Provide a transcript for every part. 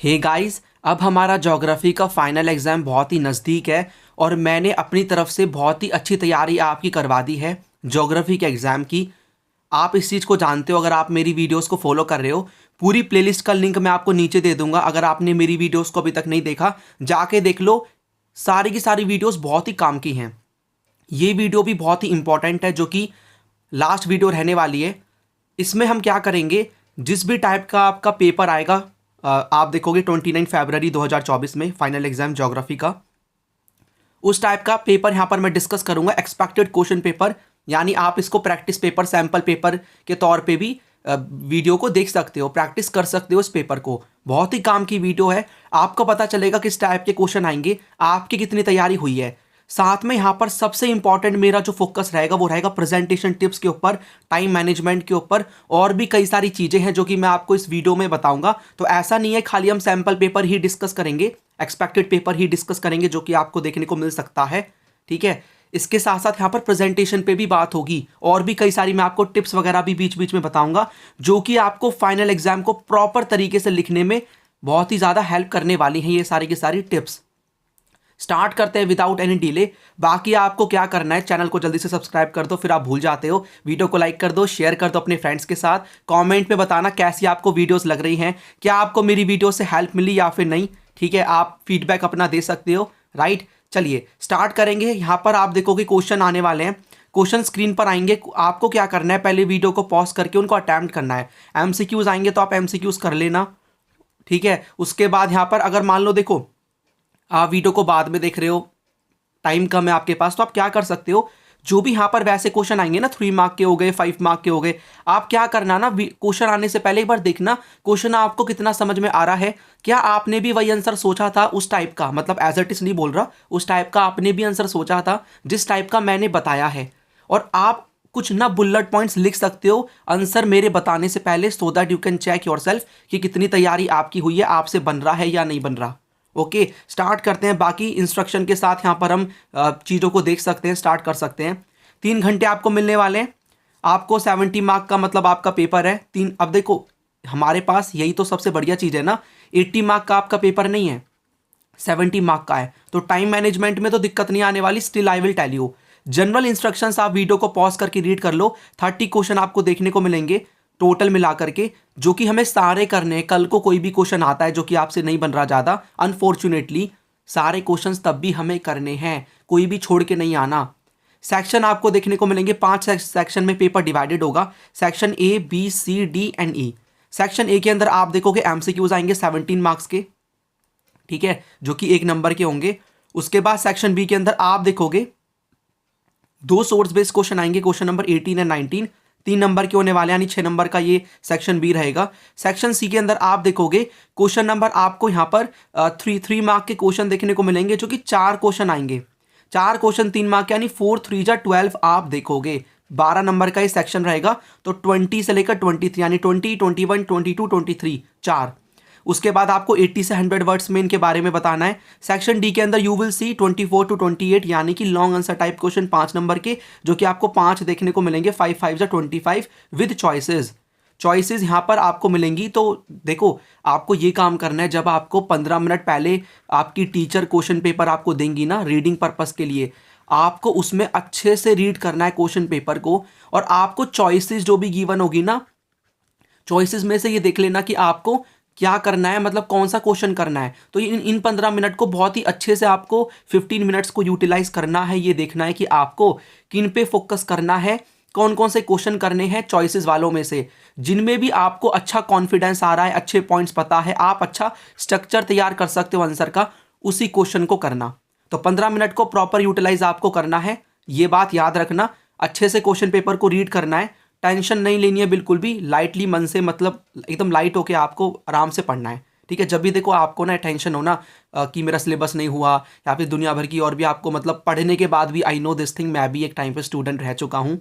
Hey guys, अब हमारा geography का फाइनल एग्ज़ाम बहुत ही नज़दीक है और मैंने अपनी तरफ से बहुत ही अच्छी तैयारी आपकी करवा दी है ज्योग्राफी के एग्ज़ाम की। आप इस चीज़ को जानते हो, अगर आप मेरी वीडियोस को फॉलो कर रहे हो। पूरी प्लेलिस्ट का लिंक मैं आपको नीचे दे दूंगा। अगर आपने मेरी वीडियोस को अभी तक नहीं देखा, जाके देख लो। सारी की सारी वीडियोस बहुत ही काम की हैं। ये वीडियो भी बहुत ही इंपॉर्टेंट है, जो कि लास्ट वीडियो रहने वाली है। इसमें हम क्या करेंगे, जिस भी टाइप का आपका पेपर आएगा, आप देखोगे 29 फरवरी 2024 में फाइनल एग्जाम ज्योग्राफी का, उस टाइप का पेपर यहाँ पर मैं डिस्कस करूंगा। एक्सपेक्टेड क्वेश्चन पेपर, यानी आप इसको प्रैक्टिस पेपर, सैम्पल पेपर के तौर पे भी वीडियो को देख सकते हो, प्रैक्टिस कर सकते हो इस पेपर को। बहुत ही काम की वीडियो है। आपको पता चलेगा किस टाइप के क्वेश्चन आएंगे, आपकी कितनी तैयारी हुई है। साथ में यहाँ पर सबसे इंपॉर्टेंट मेरा जो फोकस रहेगा वो रहेगा प्रेजेंटेशन टिप्स के ऊपर, टाइम मैनेजमेंट के ऊपर, और भी कई सारी चीज़ें हैं जो कि मैं आपको इस वीडियो में बताऊंगा। तो ऐसा नहीं है खाली हम सैम्पल पेपर ही डिस्कस करेंगे, एक्सपेक्टेड पेपर ही डिस्कस करेंगे, जो कि आपको देखने को मिल सकता है। ठीक है, इसके साथ साथ यहाँ पर प्रेजेंटेशन पे भी बात होगी, और भी कई सारी मैं आपको टिप्स वगैरह भी बीच बीच में बताऊंगा, जो कि आपको फाइनल एग्जाम को प्रॉपर तरीके से लिखने में बहुत ही ज़्यादा हेल्प करने वाली हैं ये सारी की सारी टिप्स। स्टार्ट करते हैं विदाउट एनी डिले। बाकी आपको क्या करना है, चैनल को जल्दी से सब्सक्राइब कर दो, फिर आप भूल जाते हो। वीडियो को लाइक कर दो, शेयर कर दो अपने फ्रेंड्स के साथ। कमेंट में बताना कैसी आपको वीडियोस लग रही हैं, क्या आपको मेरी वीडियो से हेल्प मिली या फिर नहीं। ठीक है, आप फीडबैक अपना दे सकते हो, राइट। चलिए स्टार्ट करेंगे। यहाँ पर आप देखोगे क्वेश्चन आने वाले हैं, क्वेश्चन स्क्रीन पर आएंगे। आपको क्या करना है, पहले वीडियो को पॉज करके उनको अटेम्प्ट करना है। एमसीक्यूज आएंगे तो आप एमसीक्यूज कर लेना, ठीक है। उसके बाद यहाँ पर अगर मान लो, देखो आप वीडियो को बाद में देख रहे हो, टाइम कम है आपके पास, तो आप क्या कर सकते हो, जो भी यहाँ पर वैसे क्वेश्चन आएंगे ना, 3 मार्क के हो गए, 5 मार्क के हो गए, आप क्या करना ना, क्वेश्चन आने से पहले एक बार देखना क्वेश्चन आपको कितना समझ में आ रहा है। क्या आपने भी वही आंसर सोचा था उस टाइप का, मतलब एज इट इज नहीं बोल रहा, उस टाइप का आपने भी आंसर सोचा था जिस टाइप का मैंने बताया है। और आप कुछ ना बुलेट पॉइंट्स लिख सकते हो आंसर मेरे बताने से पहले, so that you can check yourself कि कितनी तैयारी आपकी हुई है, आपसे बन रहा है या नहीं बन रहा। ओके, स्टार्ट करते हैं। बाकी इंस्ट्रक्शन के साथ यहाँ पर हम चीज़ों को देख सकते हैं, स्टार्ट कर सकते हैं। 3 घंटे आपको मिलने वाले हैं। आपको 70 मार्क का मतलब आपका पेपर है 3। अब देखो हमारे पास यही तो सबसे बढ़िया चीज़ है ना, 80 मार्क का आपका पेपर नहीं है, 70 मार्क का है। तो टाइम मैनेजमेंट में तो दिक्कत नहीं आने वाली। Still I will tell you general instructions, आप वीडियो को पॉज करके रीड कर लो। 30 क्वेश्चन आपको देखने को मिलेंगे टोटल मिला करके, जो कि हमें सारे करने हैं। कल को कोई भी क्वेश्चन आता है जो कि आपसे नहीं बन रहा ज़्यादा, अनफॉर्चुनेटली सारे क्वेश्चंस तब भी हमें करने हैं, कोई भी छोड़ के नहीं आना। सेक्शन आपको देखने को मिलेंगे, 5 सेक्शन में पेपर डिवाइडेड होगा। Section A, B, C, D and E. Section A के अंदर आप देखोगे एमसीक्यूज आएंगे 17 मार्क्स के, ठीक है, जो कि 1 नंबर के होंगे। उसके बाद सेक्शन बी के अंदर आप देखोगे 2 सोर्स बेस्ड क्वेश्चन आएंगे, क्वेश्चन नंबर 18 एंड 19, 3 नंबर के होने वाले, यानी 6 नंबर का ये सेक्शन बी रहेगा। सेक्शन सी के अंदर आप देखोगे क्वेश्चन नंबर आपको यहाँ पर 3 मार्क के क्वेश्चन देखने को मिलेंगे, जो कि 4 क्वेश्चन आएंगे। 4 क्वेश्चन 3 मार्क, यानी 4 3 जा 12 आप देखोगे। 12 नंबर का ये सेक्शन रहेगा। तो 20 से लेकर 23, यानी 20, 21, 22, 23, 4। उसके बाद आपको 80 से 100 वर्ड्स में इनके बारे में बताना है। सेक्शन डी के अंदर यू विल सी 24 to 28, यानी कि long answer type question 5 number के, जो कि आपको 5 देखने को मिलेंगे। 5 5 जा 25 विद चॉइसेस यहाँ पर आपको मिलेंगी। तो देखो आपको ये काम करना है, जब आपको 15 मिनट पहले आपकी टीचर क्वेश्चन पेपर आपको देंगी ना रीडिंग पर्पस के लिए, आपको उसमें अच्छे से रीड करना है क्वेश्चन पेपर को। और आपको चॉइसेस जो भी गिवन होगी ना, चॉइसेस में से ये देख लेना कि आपको क्या करना है, मतलब कौन सा क्वेश्चन करना है। तो इन 15 मिनट को बहुत ही अच्छे से आपको 15 मिनट्स को यूटिलाइज करना है। ये देखना है कि आपको किन पे फोकस करना है, कौन कौन से क्वेश्चन करने हैं चॉइसेस वालों में से, जिनमें भी आपको अच्छा कॉन्फिडेंस आ रहा है, अच्छे पॉइंट्स पता है, आप अच्छा स्ट्रक्चर तैयार कर सकते हो आंसर का, उसी क्वेश्चन को करना। तो 15 मिनट को प्रॉपर यूटिलाइज आपको करना है, ये बात याद रखना। अच्छे से क्वेश्चन पेपर को रीड करना है, टेंशन नहीं लेनी है बिल्कुल भी, लाइटली मन से, मतलब एकदम लाइट होके आपको आराम से पढ़ना है, ठीक है। जब भी देखो आपको ना टेंशन हो ना कि मेरा सिलेबस नहीं हुआ, या फिर दुनिया भर की और भी आपको, मतलब पढ़ने के बाद भी, आई नो दिस थिंग, मैं भी एक टाइम पे स्टूडेंट रह चुका हूँ,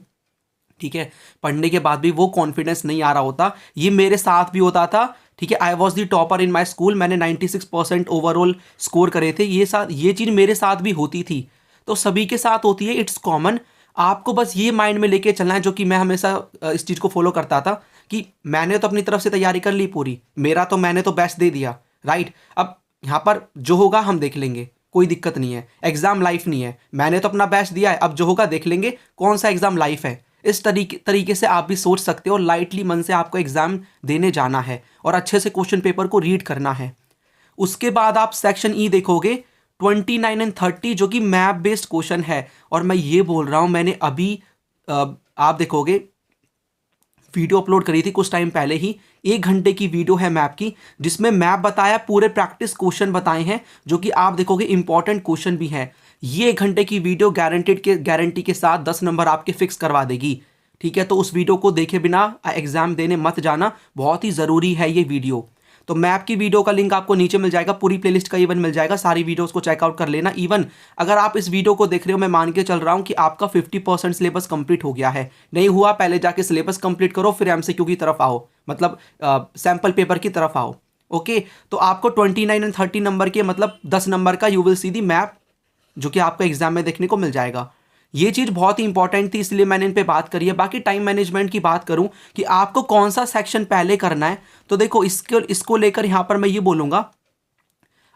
ठीक है। पढ़ने के बाद भी वो कॉन्फिडेंस नहीं आ रहा होता, ये मेरे साथ भी होता था, ठीक है। I was the topper in my school, मैंने 96% ओवरऑल स्कोर करे थे। ये चीज़ मेरे साथ भी होती थी, तो सभी के साथ होती है, इट्स कॉमन। आपको बस ये माइंड में लेके चलना है, जो कि मैं हमेशा इस चीज़ को फॉलो करता था, कि मैंने तो अपनी तरफ से तैयारी कर ली पूरी, मेरा तो मैंने तो बेस्ट दे दिया, राइट। अब यहाँ पर जो होगा हम देख लेंगे, कोई दिक्कत नहीं है, एग्जाम लाइफ नहीं है, मैंने तो अपना बेस्ट दिया है, अब जो होगा देख लेंगे कौन सा एग्जाम लाइफ है। इस तरीके से आप भी सोच सकते हो, लाइटली मन से आपको एग्जाम देने जाना है और अच्छे से क्वेश्चन पेपर को रीड करना है। उसके बाद आप सेक्शन ई देखोगे 29 एंड 30 जो कि मैप बेस्ड क्वेश्चन है। और मैं ये बोल रहा हूँ, मैंने अभी आप देखोगे वीडियो अपलोड करी थी कुछ टाइम पहले ही, 1 घंटे की वीडियो है मैप की, जिसमें मैप बताया, पूरे प्रैक्टिस क्वेश्चन बताए हैं जो कि आप देखोगे इंपॉर्टेंट क्वेश्चन भी हैं। ये 1 घंटे की वीडियो गारंटी के साथ 10 नंबर आपके फिक्स करवा देगी। ठीक है, तो उस वीडियो को देखे बिना एग्जाम देने मत जाना, बहुत ही ज़रूरी है ये वीडियो। तो मैप की वीडियो का लिंक आपको नीचे मिल जाएगा, पूरी प्लेलिस्ट का इवन मिल जाएगा, सारी वीडियोस को चेकआउट कर लेना। इवन अगर आप इस वीडियो को देख रहे हो, मैं मान के चल रहा हूं कि आपका 50% सिलेबस कंप्लीट हो गया है। नहीं हुआ, पहले जाके सिलेबस कंप्लीट करो, फिर एमसीक्यू की तरफ आओ, मतलब सैम्पल पेपर की तरफ आओ। ओके, तो आपको 29 एंड 30 नंबर के, मतलब 10 नंबर का you will see the map, जो कि आपको एग्जाम में देखने को मिल जाएगा। ये चीज़ बहुत ही इंपॉर्टेंट थी, इसलिए मैंने इन पे बात करी है। बाकी टाइम मैनेजमेंट की बात करूं कि आपको कौन सा सेक्शन पहले करना है, तो देखो इसको लेकर यहां पर मैं ये बोलूंगा,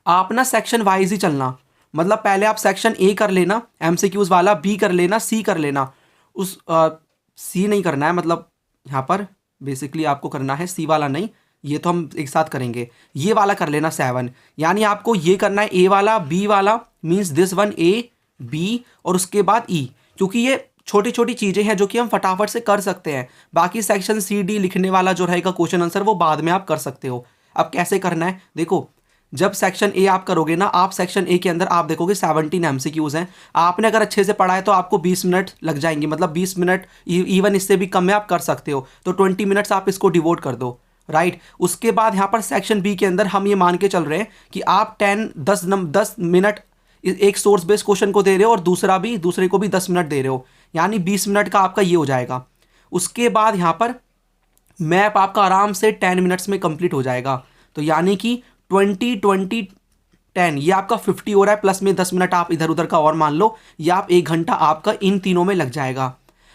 आप ना सेक्शन वाइज ही चलना। मतलब पहले आप सेक्शन ए कर लेना एमसीक्यूज वाला, बी कर लेना, सी कर लेना। सी नहीं करना है, मतलब यहाँ पर बेसिकली आपको करना है सी वाला नहीं, ये तो हम एक साथ करेंगे। ये वाला कर लेना 7, यानी आपको ये करना है ए वाला, बी वाला, means this one A B, और उसके बाद ई, क्योंकि ये छोटी छोटी चीज़ें हैं जो कि हम फटाफट से कर सकते हैं। बाकी सेक्शन सी डी लिखने वाला जो रहेगा क्वेश्चन आंसर, वो बाद में आप कर सकते हो। अब कैसे करना है देखो, जब सेक्शन ए आप करोगे ना, आप सेक्शन ए के अंदर आप देखोगे 17 एमसीक्यूज हैं। आपने अगर अच्छे से पढ़ा है तो आपको 20 मिनट लग जाएंगे, मतलब 20 मिनट, इवन इससे भी कम में आप कर सकते हो। तो 20 मिनट्स आप इसको डिवोट कर दो, राइट। उसके बाद यहाँ पर सेक्शन बी के अंदर हम ये मान के चल रहे हैं कि आप 10 मिनट एक सोर्स बेस्ड क्वेश्चन को दे रहे हो और दूसरे को भी 10 मिनट दे रहे हो, यानी 20 मिनट का आपका ये हो जाएगा। उसके बाद यहाँ पर मैप आपका आराम से 10 मिनट्स में कंप्लीट हो जाएगा। तो यानी कि 20 ये आपका 50 हो रहा है, प्लस में 10 मिनट आप इधर उधर का और मान लो, या आप 1 घंटा आपका इन तीनों में लग जाएगा।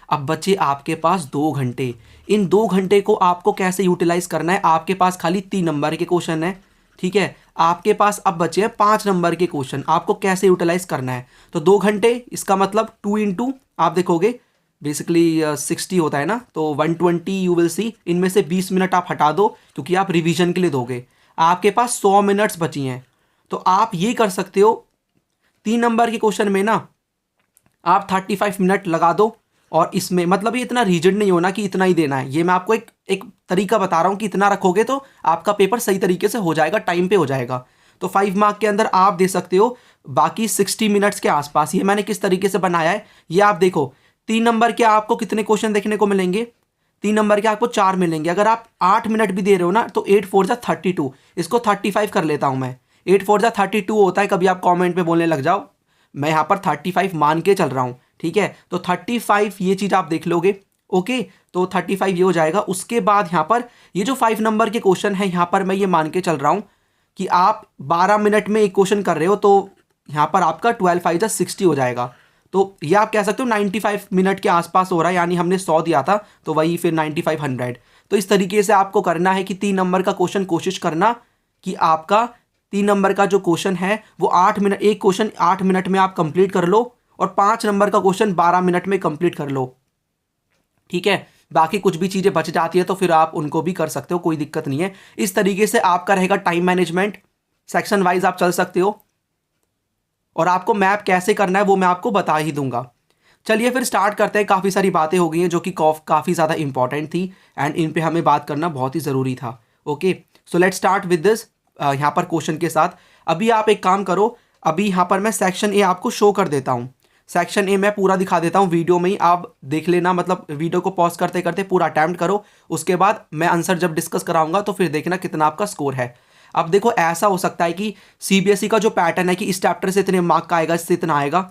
अब बच्चे आपके पास 2 घंटे, इन 2 घंटे को आपको कैसे यूटिलाइज करना है। आपके पास खाली 3 नंबर के क्वेश्चन है, ठीक है, आपके पास अब बचे हैं 5 नंबर के क्वेश्चन, आपको कैसे यूटिलाइज करना है। तो 2 घंटे, इसका मतलब 2 इंटू आप देखोगे बेसिकली 60 होता है ना, तो 120 यू विल सी। इनमें से 20 मिनट आप हटा दो क्योंकि आप रिवीजन के लिए दोगे। आपके पास 100 मिनट्स बची हैं। तो आप ये कर सकते हो, 3 नंबर के क्वेश्चन में ना आप 35 मिनट लगा दो, और इसमें मतलब ये इतना रिजिड नहीं होना कि इतना ही देना है। ये मैं आपको एक तरीका बता रहा हूँ कि इतना रखोगे तो आपका पेपर सही तरीके से हो जाएगा, टाइम पे हो जाएगा। तो 5 मार्क के अंदर आप दे सकते हो बाकी 60 मिनट्स के आसपास। ये मैंने किस तरीके से बनाया है ये आप देखो। 3 नंबर के आपको कितने क्वेश्चन देखने को मिलेंगे, 3 नंबर के आपको 4 मिलेंगे। अगर आप 8 मिनट भी दे रहे हो ना, तो 8 4 जा 32, इसको 35 कर लेता हूँ मैं। 8 4 जा 32 होता है, कभी आप कॉमेंट में बोलने लग जाओ, मैं यहाँ पर 35 मान के चल रहा हूँ, ठीक है। तो 35 ये चीज़ आप देख लोगे, ओके। तो 35 ये हो जाएगा। उसके बाद यहाँ पर ये जो 5 नंबर के क्वेश्चन है, यहाँ पर मैं ये मान के चल रहा हूँ कि आप 12 मिनट में एक क्वेश्चन कर रहे हो, तो यहाँ पर आपका 12 5 जा 60 हो जाएगा। तो ये आप कह सकते हो 95 मिनट के आसपास हो रहा है, यानी हमने 100 दिया था तो वही फिर 95 100। तो इस तरीके से आपको करना है कि 3 नंबर का क्वेश्चन कोशिश करना कि आपका 3 नंबर का जो क्वेश्चन है वो 8 मिनट, एक क्वेश्चन 8 मिनट में आप कंप्लीट कर लो, और 5 नंबर का क्वेश्चन 12 मिनट में कंप्लीट कर लो, ठीक है। बाकी कुछ भी चीज़ें बच जाती है तो फिर आप उनको भी कर सकते हो, कोई दिक्कत नहीं है। इस तरीके से आपका रहेगा टाइम मैनेजमेंट, सेक्शन वाइज आप चल सकते हो, और आपको मैप कैसे करना है वो मैं आपको बता ही दूंगा। चलिए फिर स्टार्ट करते हैं। काफ़ी सारी बातें हो गई हैं जो कि काफ़ी ज़्यादा इंपॉर्टेंट थी, एंड इन पे हमें बात करना बहुत ही ज़रूरी था। Okay, so let's start with this, यहाँ पर क्वेश्चन के साथ। अभी आप एक काम करो, अभी यहाँ पर मैं सेक्शन ए आपको शो कर देता हूँ। सेक्शन ए मैं पूरा दिखा देता हूँ वीडियो में ही, आप देख लेना, मतलब वीडियो को पॉज करते करते पूरा अटैम्प्ट करो। उसके बाद मैं आंसर जब डिस्कस कराऊंगा तो फिर देखना कितना आपका स्कोर है। अब देखो, ऐसा हो सकता है कि सीबीएसई का जो पैटर्न है कि इस चैप्टर से इतने मार्क का आएगा, इससे इतना आएगा,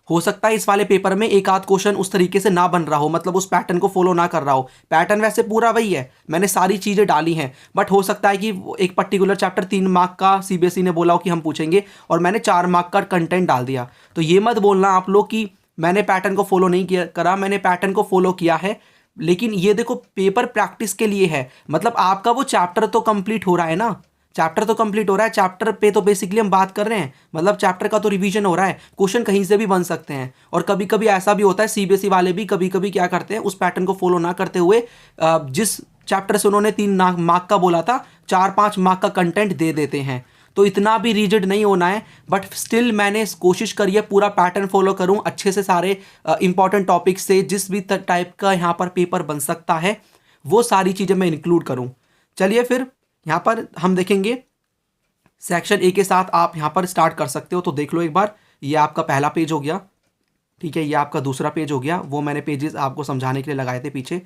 हो सकता है इस वाले पेपर में एक आध क्वेश्चन उस तरीके से ना बन रहा हो, मतलब उस पैटर्न को फॉलो ना कर रहा हो। पैटर्न वैसे पूरा वही है, मैंने सारी चीज़ें डाली हैं, बट हो सकता है कि एक पर्टिकुलर चैप्टर 3 मार्क का सीबीएसई ने बोला हो कि हम पूछेंगे, और मैंने 4 मार्क का कंटेंट डाल दिया। तो ये मत बोलना आप लोग कि मैंने पैटर्न को फॉलो नहीं करा, मैंने पैटर्न को फॉलो किया है। लेकिन ये देखो, पेपर प्रैक्टिस के लिए है, मतलब आपका वो चैप्टर तो कंप्लीट हो रहा है ना, चैप्टर तो कंप्लीट हो रहा है, चैप्टर पे तो बेसिकली हम बात कर रहे हैं, मतलब चैप्टर का तो रिवीजन हो रहा है। क्वेश्चन कहीं से भी बन सकते हैं, और कभी कभी ऐसा भी होता है सीबीएसई वाले भी कभी कभी क्या करते हैं, उस पैटर्न को फॉलो ना करते हुए जिस चैप्टर से उन्होंने 3 मार्क का बोला था 4-5 मार्क का कंटेंट दे देते हैं। तो इतना भी रिजिड नहीं होना है, बट स्टिल मैंने कोशिश करी है पूरा पैटर्न फॉलो करूं अच्छे से, सारे इंपॉर्टेंट टॉपिक से जिस भी टाइप का यहाँ पर पेपर बन सकता है वो सारी चीज़ें मैं इंक्लूड करूं। चलिए फिर यहाँ पर हम देखेंगे सेक्शन ए के साथ आप यहाँ पर स्टार्ट कर सकते हो। तो देख लो एक बार, ये आपका पहला पेज हो गया, ठीक है, ये आपका दूसरा पेज हो गया, वो मैंने पेजेस आपको समझाने के लिए लगाए थे पीछे।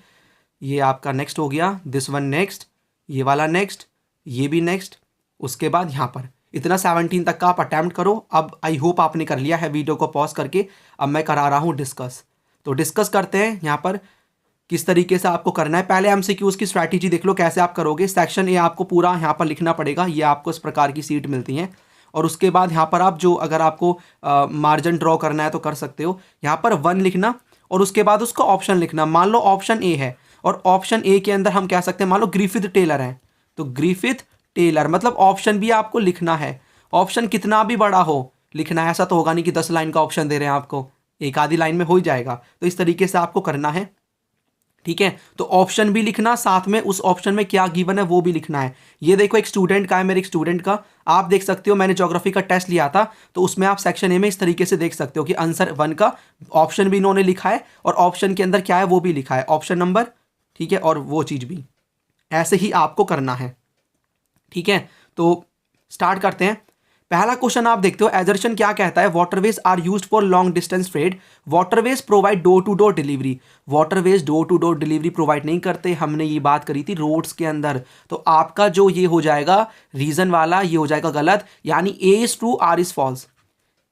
ये आपका नेक्स्ट हो गया, दिस वन नेक्स्ट, ये वाला नेक्स्ट, ये भी नेक्स्ट। उसके बाद यहाँ पर इतना 17 तक का आप अटैम्प्ट करो। अब आई होप आपने कर लिया है, वीडियो को पॉज करके अब मैं करा रहा हूँ डिस्कस। तो डिस्कस करते हैं यहाँ पर किस तरीके से आपको करना है। पहले एमसीक्यूज की स्ट्रैटेजी देख लो कैसे आप करोगे। सेक्शन ए आपको पूरा यहाँ पर लिखना पड़ेगा, ये आपको इस प्रकार की सीट मिलती हैं। और उसके बाद यहाँ पर आप जो अगर आपको मार्जिन ड्रॉ करना है तो कर सकते हो। यहाँ पर 1 लिखना और उसके बाद उसका ऑप्शन लिखना। मान लो ऑप्शन ए है और ऑप्शन ए के अंदर हम कह सकते हैं मान लो ग्रिफिथ टेलर है, तो ग्रिफिथ टेलर मतलब ऑप्शन भी आपको लिखना है। ऑप्शन कितना भी बड़ा हो लिखना है, ऐसा तो होगा नहीं कि 10 लाइन का ऑप्शन दे रहे हैं आपको, एक आधी लाइन में हो ही जाएगा। तो इस तरीके से आपको करना है, ठीक है। तो ऑप्शन भी लिखना, साथ में उस ऑप्शन में क्या गिवन है वो भी लिखना है। ये देखो एक स्टूडेंट का है, मेरे एक स्टूडेंट का, आप देख सकते हो मैंने ज्योग्राफी का टेस्ट लिया था, तो उसमें आप सेक्शन ए में इस तरीके से देख सकते हो कि आंसर 1 का ऑप्शन भी इन्होंने लिखा है और ऑप्शन के अंदर क्या है वो भी लिखा है, ऑप्शन नंबर, ठीक है, और वो चीज़ भी ऐसे ही आपको करना है, ठीक है। तो स्टार्ट करते हैं। पहला क्वेश्चन आप देखते हो, एजर्शन क्या कहता है, waterways are used for long distance trade, waterways provide door to door delivery. Waterways door to door delivery provide नहीं करते, हमने ये बात करी थी रोड्स के अंदर। तो आपका जो ये हो जाएगा रीजन वाला, ये हो जाएगा गलत, यानी A is true R is false,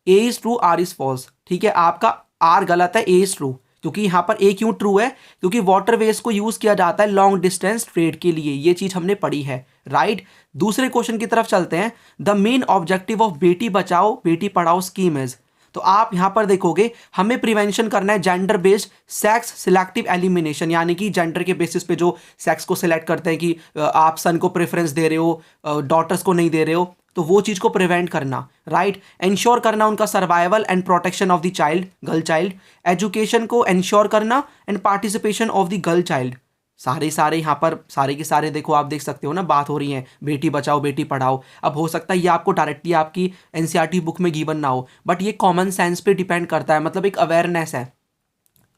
A is true R is false, ठीक है। आपका आर गलत है, ए इज ट्रू, क्योंकि यहाँ पर ए क्यों ट्रू है, क्योंकि वाटरवेज को यूज किया जाता है लॉन्ग डिस्टेंस ट्रेड के लिए, ये चीज हमने पढ़ी है, राइट। दूसरे क्वेश्चन की तरफ चलते हैं। The main objective of Beti Bachao Beti Padhao scheme is, तो आप यहां पर देखोगे हमें प्रिवेंशन करना है gender based sex selective elimination, यानी कि जेंडर के बेसिस पे जो सेक्स को सिलेक्ट करते हैं कि आप सन को प्रेफरेंस दे रहे हो, डॉटर्स को नहीं दे रहे हो, तो वो चीज़ को प्रिवेंट करना, राइट। इंश्योर करना उनका survival and protection of the child, girl child. Education को इंश्योर करना and participation of the girl child. सारे यहाँ पर सारे के सारे देखो, आप देख सकते हो ना, बात हो रही है बेटी बचाओ बेटी पढ़ाओ। अब हो सकता है ये आपको डायरेक्टली आपकी एनसीईआरटी बुक में गिवन ना हो, बट ये कॉमन सेंस पे डिपेंड करता है, मतलब एक अवेयरनेस है,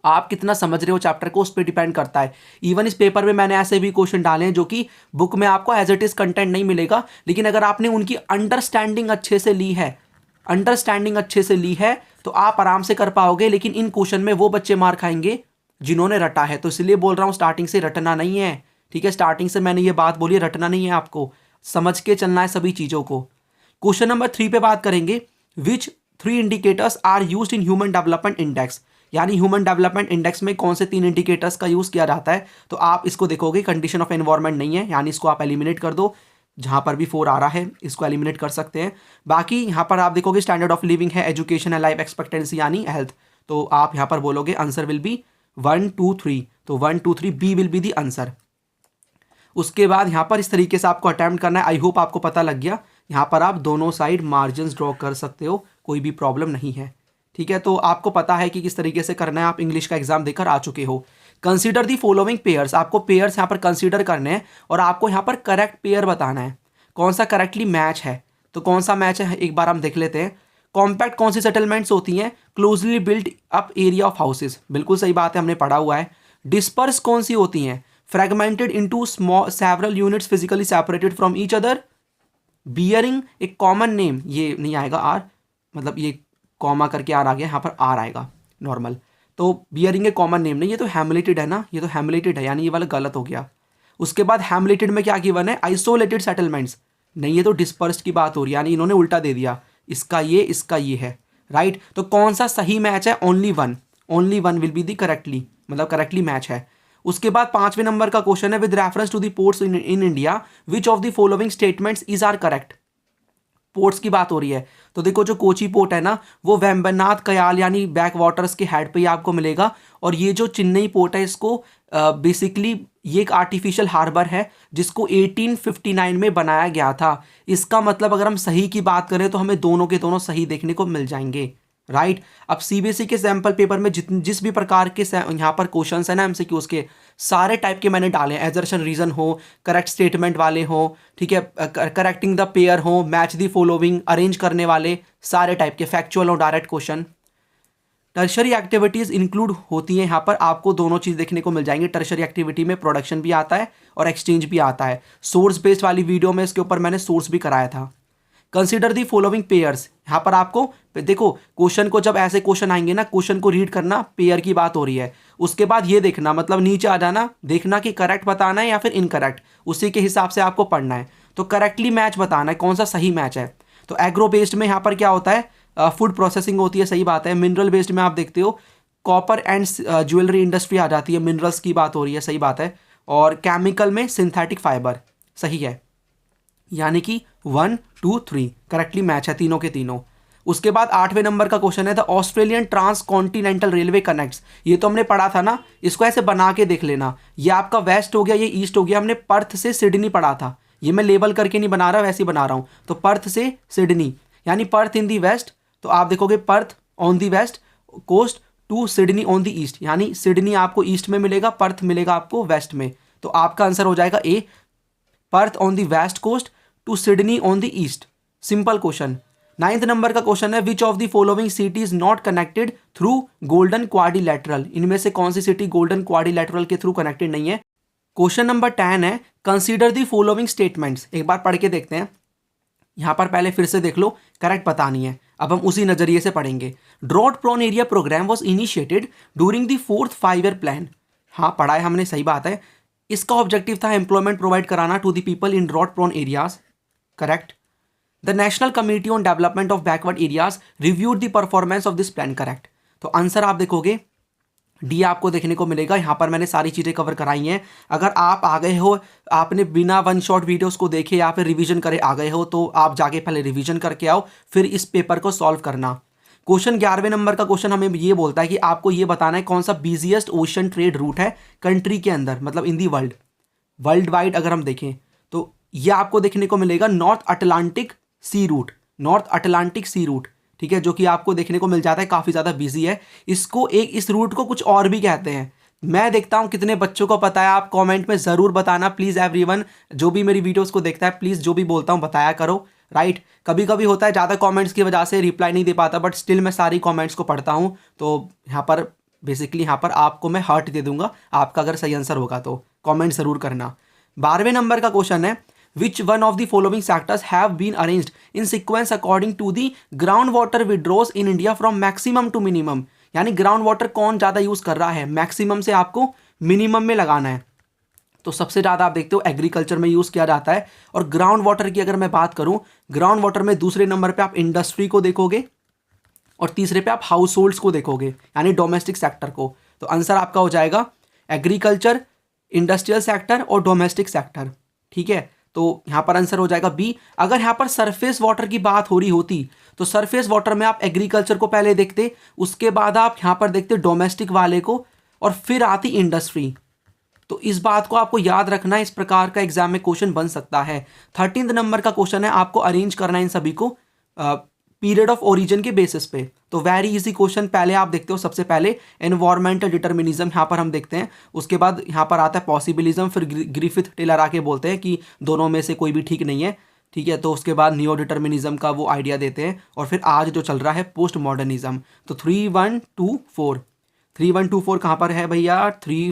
आप कितना समझ रहे हो चैप्टर को उस पर डिपेंड करता है। इवन इस पेपर में मैंने ऐसे भी क्वेश्चन डाले हैं जो कि बुक में आपको एज इट इज कंटेंट नहीं मिलेगा, लेकिन अगर आपने उनकी अंडरस्टैंडिंग अच्छे से ली है, अंडरस्टैंडिंग अच्छे से ली है तो आप आराम से कर पाओगे। लेकिन इन क्वेश्चन में वो बच्चे मार खाएंगे जिन्होंने रटा है, तो इसलिए बोल रहा हूँ स्टार्टिंग से रटना नहीं है, ठीक है। स्टार्टिंग से मैंने ये बात बोली, रटना नहीं है, आपको समझ के चलना है सभी चीज़ों को। क्वेश्चन नंबर 3 पे बात करेंगे। Which 3 indicators are used in human development index, यानी ह्यूमन डेवलपमेंट इंडेक्स में कौन से 3 इंडिकेटर्स का यूज़ किया जाता है। तो आप इसको देखोगे, कंडीशन ऑफ एनवायरनमेंट नहीं है, यानी इसको आप एलिमिनेट कर दो, जहाँ पर भी 4 आ रहा है इसको एलिमिनेट कर सकते हैं। बाकी यहाँ पर आप देखोगे स्टैंडर्ड ऑफ लिविंग है, एजुकेशन है, लाइफ एक्सपेक्टेंसी यानी हेल्थ, तो आप यहाँ पर बोलोगे आंसर विल बी 1 2 3, तो 1 2 3 B will be the answer. उसके बाद यहाँ पर इस तरीके से आपको अटैम्प्ट करना है। आई होप आपको पता लग गया। यहाँ पर आप दोनों साइड मार्जिन ड्रॉ कर सकते हो, कोई भी प्रॉब्लम नहीं है, ठीक है। तो आपको पता है कि किस तरीके से करना है, आप इंग्लिश का एग्जाम देकर आ चुके हो। कंसीडर दी फॉलोइंग पेयर्स, आपको पेयर्स यहाँ पर कंसीडर करने हैं और आपको यहाँ पर करेक्ट पेयर बताना है, कौन सा करेक्टली मैच है। तो कौन सा मैच है एक बार हम देख लेते हैं। कॉम्पैक्ट कौन सी सेटलमेंट्स होती हैं, closely build up area of houses, बिल्कुल सही बात है, हमने पढ़ा हुआ है। डिस्पर्स कौन सी होती हैं, fragmented into small several units physically separated from each other. Bearing एक कॉमन नेम, ये नहीं आएगा आर, मतलब ये कॉमा करके आर आ गया, यहाँ पर आर आएगा नॉर्मल, तो बियरिंग ए कॉमन नेम नहीं, ये तो हेमलेटेड है ना, ये तो हेमलेटेड है, यानी ये वाला गलत हो गया। उसके बाद हेमलेटेड में क्या गिवन है, आइसोलेटेड सेटलमेंट्स, नहीं ये तो डिस्पर्स्ड की बात हो रही है, यानी इन्होंने उल्टा दे दिया, इसका ये है, राइट। तो कौन सा सही मैच है, only one will be the correctly, मतलब करेक्टली मैच है। उसके बाद 5वें नंबर का क्वेश्चन है, with reference to the ports in India which of the following statements is are correct. Ports की बात हो रही है तो देखो जो कोची पोर्ट है ना वो वेम्बनाथ कयाल यानी बैक वाटर्स के हेड पे ही आपको मिलेगा। और ये जो चेन्नई पोर्ट है इसको बेसिकली ये एक आर्टिफिशियल हार्बर है जिसको 1859 में बनाया गया था। इसका मतलब अगर हम सही की बात करें तो हमें दोनों के दोनों सही देखने को मिल जाएंगे, राइट। अब सीबीएसई के सैंपल पेपर में जिस भी प्रकार के यहाँ पर क्वेश्चंस है ना एमसीक्यूज के सारे टाइप के मैंने डाले हैं। एजर्शन रीजन हो, करेक्ट स्टेटमेंट वाले हो, ठीक है, करेक्टिंग द पेयर हो, मैच द फॉलोइंग, अरेंज करने वाले, सारे टाइप के फैक्चुअल और direct question. Tertiary activities include होती हैं यहाँ पर, आपको दोनों चीज़ देखने को मिल जाएंगी। टर्शरी एक्टिविटी में प्रोडक्शन भी आता है और एक्सचेंज भी आता है। सोर्स बेस्ड वाली वीडियो में इसके ऊपर मैंने सोर्स भी कराया था। कंसिडर दी फॉलोइंग पेयर्स, यहाँ पर आपको देखो क्वेश्चन को जब ऐसे क्वेश्चन आएंगे ना क्वेश्चन को रीड करना, पेयर की बात हो रही है, उसके बाद ये देखना मतलब नीचे आ जाना, देखना कि करेक्ट बताना है या फिर इनकरेक्ट, उसी के हिसाब से आपको पढ़ना है। तो करेक्टली मैच बताना है कौन सा सही मैच है। तो एग्रो बेस्ड में यहाँ पर क्या होता है, फूड प्रोसेसिंग होती है, सही बात है। मिनरल बेस्ड में आप देखते हो कॉपर एंड ज्वेलरी इंडस्ट्री आ जाती है, मिनरल्स की बात हो रही है, सही बात है। और केमिकल में सिंथेटिक फाइबर, सही है। यानी कि 1 2 3 करेक्टली मैच है तीनों के तीनों। उसके बाद 8वें नंबर का क्वेश्चन है the Australian transcontinental railway connects. ये तो हमने पढ़ा था ना, इसको ऐसे बना के देख लेना। ये आपका वेस्ट हो गया, ये ईस्ट हो गया। हमने पर्थ से सिडनी पढ़ा था, ये मैं लेबल करके नहीं बना रहा, वैसे ही बना रहा हूँ। तो पर्थ से सिडनी यानी पर्थ इन दी वेस्ट, तो आप देखोगे Perth on the west coast to Sydney on the east, यानी सिडनी आपको ईस्ट में मिलेगा, पर्थ मिलेगा आपको वेस्ट में। तो आपका आंसर हो जाएगा A, Perth on the west coast to Sydney on the east. Simple question. 9th number का क्वेश्चन है which of the following city is not connected through golden quadrilateral. इनमें से कौन सी सिटी गोल्डन क्वाड्रिलेटरल के through connected नहीं है। Question number 10 है कंसीडर द फॉलोइंग स्टेटमेंट्स। एक बार पढ़ के देखते हैं, यहां पर पहले फिर से देख लो, करेक्ट बतानी है। अब हम उसी नजरिए से पढ़ेंगे। Drought prone area programme was initiated during the 4th 5 year plan. हाँ पढ़ा है हमने, सही बात है। इसका ऑब्जेक्टिव था एम्प्लॉयमेंट प्रोवाइड कराना to the people in drought prone areas, correct. The national committee on development of backward areas reviewed the performance of this plan, correct. तो आंसर आप देखोगे डी आपको देखने को मिलेगा। यहाँ पर मैंने सारी चीज़ें कवर कराई हैं। अगर आप आ गए हो, आपने बिना वन शॉट वीडियोस को देखे या फिर रिवीजन करे आ गए हो, तो आप जाके पहले रिवीजन करके आओ, फिर इस पेपर को सॉल्व करना। क्वेश्चन 11वें नंबर का क्वेश्चन हमें ये बोलता है कि आपको ये बताना है कौन सा बिजिएस्ट ओशन ट्रेड रूट है कंट्री के अंदर, मतलब in the world, world wide अगर हम देखें तो ये आपको देखने को मिलेगा North Atlantic sea route, North Atlantic sea route, ठीक है, जो कि आपको देखने को मिल जाता है, काफ़ी ज़्यादा बिजी है। इसको इस रूट को कुछ और भी कहते हैं। मैं देखता हूँ कितने बच्चों को पता है, आप कमेंट में ज़रूर बताना प्लीज़। एवरीवन जो भी मेरी वीडियोस को देखता है प्लीज़ जो भी बोलता हूँ बताया करो, राइट। कभी कभी होता है ज़्यादा कमेंट्स की वजह से रिप्लाई नहीं दे पाता, बट स्टिल मैं सारी कमेंट्स को पढ़ता हूँ। तो यहाँ पर बेसिकली यहाँ पर आपको मैं हार्ट दे दूंगा, आपका अगर सही आंसर होगा तो कॉमेंट ज़रूर करना। 12वें नंबर का क्वेश्चन है Which one of the following sectors have been arranged in sequence according to the groundwater withdrawals in India from maximum to minimum। यानी ग्राउंड वाटर कौन ज़्यादा यूज़ कर रहा है, मैक्सिमम से आपको मिनिमम में लगाना है। तो सबसे ज़्यादा आप देखते हो एग्रीकल्चर में यूज़ किया जाता है। और ग्राउंड वाटर की अगर मैं बात करूँ, ग्राउंड वाटर में दूसरे नंबर पर आप इंडस्ट्री को देखोगे और तीसरे पे आप हाउस होल्ड्स को देखोगे, यानी डोमेस्टिक सेक्टर को। तो आंसर आपका हो जाएगा एग्रीकल्चर, इंडस्ट्रियल सेक्टर और डोमेस्टिक सेक्टर, ठीक है। तो यहाँ पर आंसर हो जाएगा बी। अगर यहाँ पर सरफेस वाटर की बात हो रही होती तो सरफेस वाटर में आप एग्रीकल्चर को पहले देखते, उसके बाद आप यहाँ पर देखते डोमेस्टिक वाले को, और फिर आती इंडस्ट्री। तो इस बात को आपको याद रखना, इस प्रकार का एग्जाम में क्वेश्चन बन सकता है। 13th नंबर का क्वेश्चन है, आपको अरेंज करना है इन सभी को पीरियड ऑफ ओरिजिन के बेसिस पे। तो वेरी इजी क्वेश्चन। पहले आप देखते हो सबसे पहले एनवायरमेंटल डिटर्मिनिज्म, यहाँ पर हम देखते हैं। उसके बाद यहाँ पर आता है पॉसिबिलिज्म, फिर ग्रिफिथ टेलर आके बोलते हैं कि दोनों में से कोई भी ठीक नहीं है, ठीक है। तो उसके बाद नियो डिटर्मिनिज्म का वो आइडिया देते हैं, और फिर आज जो चल रहा है पोस्ट मॉडर्निज्म। तो 3 1 2 4 3 1 2 4 कहाँ पर है भैया, 3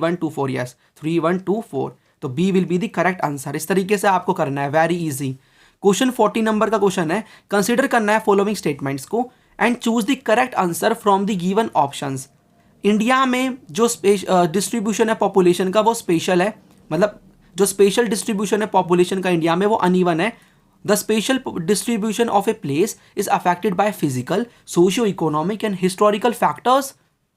1 2 4, यस 3 1 2 4। तो B will be the correct answer. इस तरीके से आपको करना है, वेरी इजी। क्वेश्चन 40 नंबर का क्वेश्चन है, कंसीडर करना है फॉलोइंग स्टेटमेंट्स को and choose the correct answer from the given options. India में जो डिस्ट्रीब्यूशन है पॉपुलेशन का वो स्पेशल है, मतलब जो स्पेशल डिस्ट्रीब्यूशन है पॉपुलेशन का इंडिया में वो अनइवन है। The special distribution of a place is affected by physical, socio economic and historical factors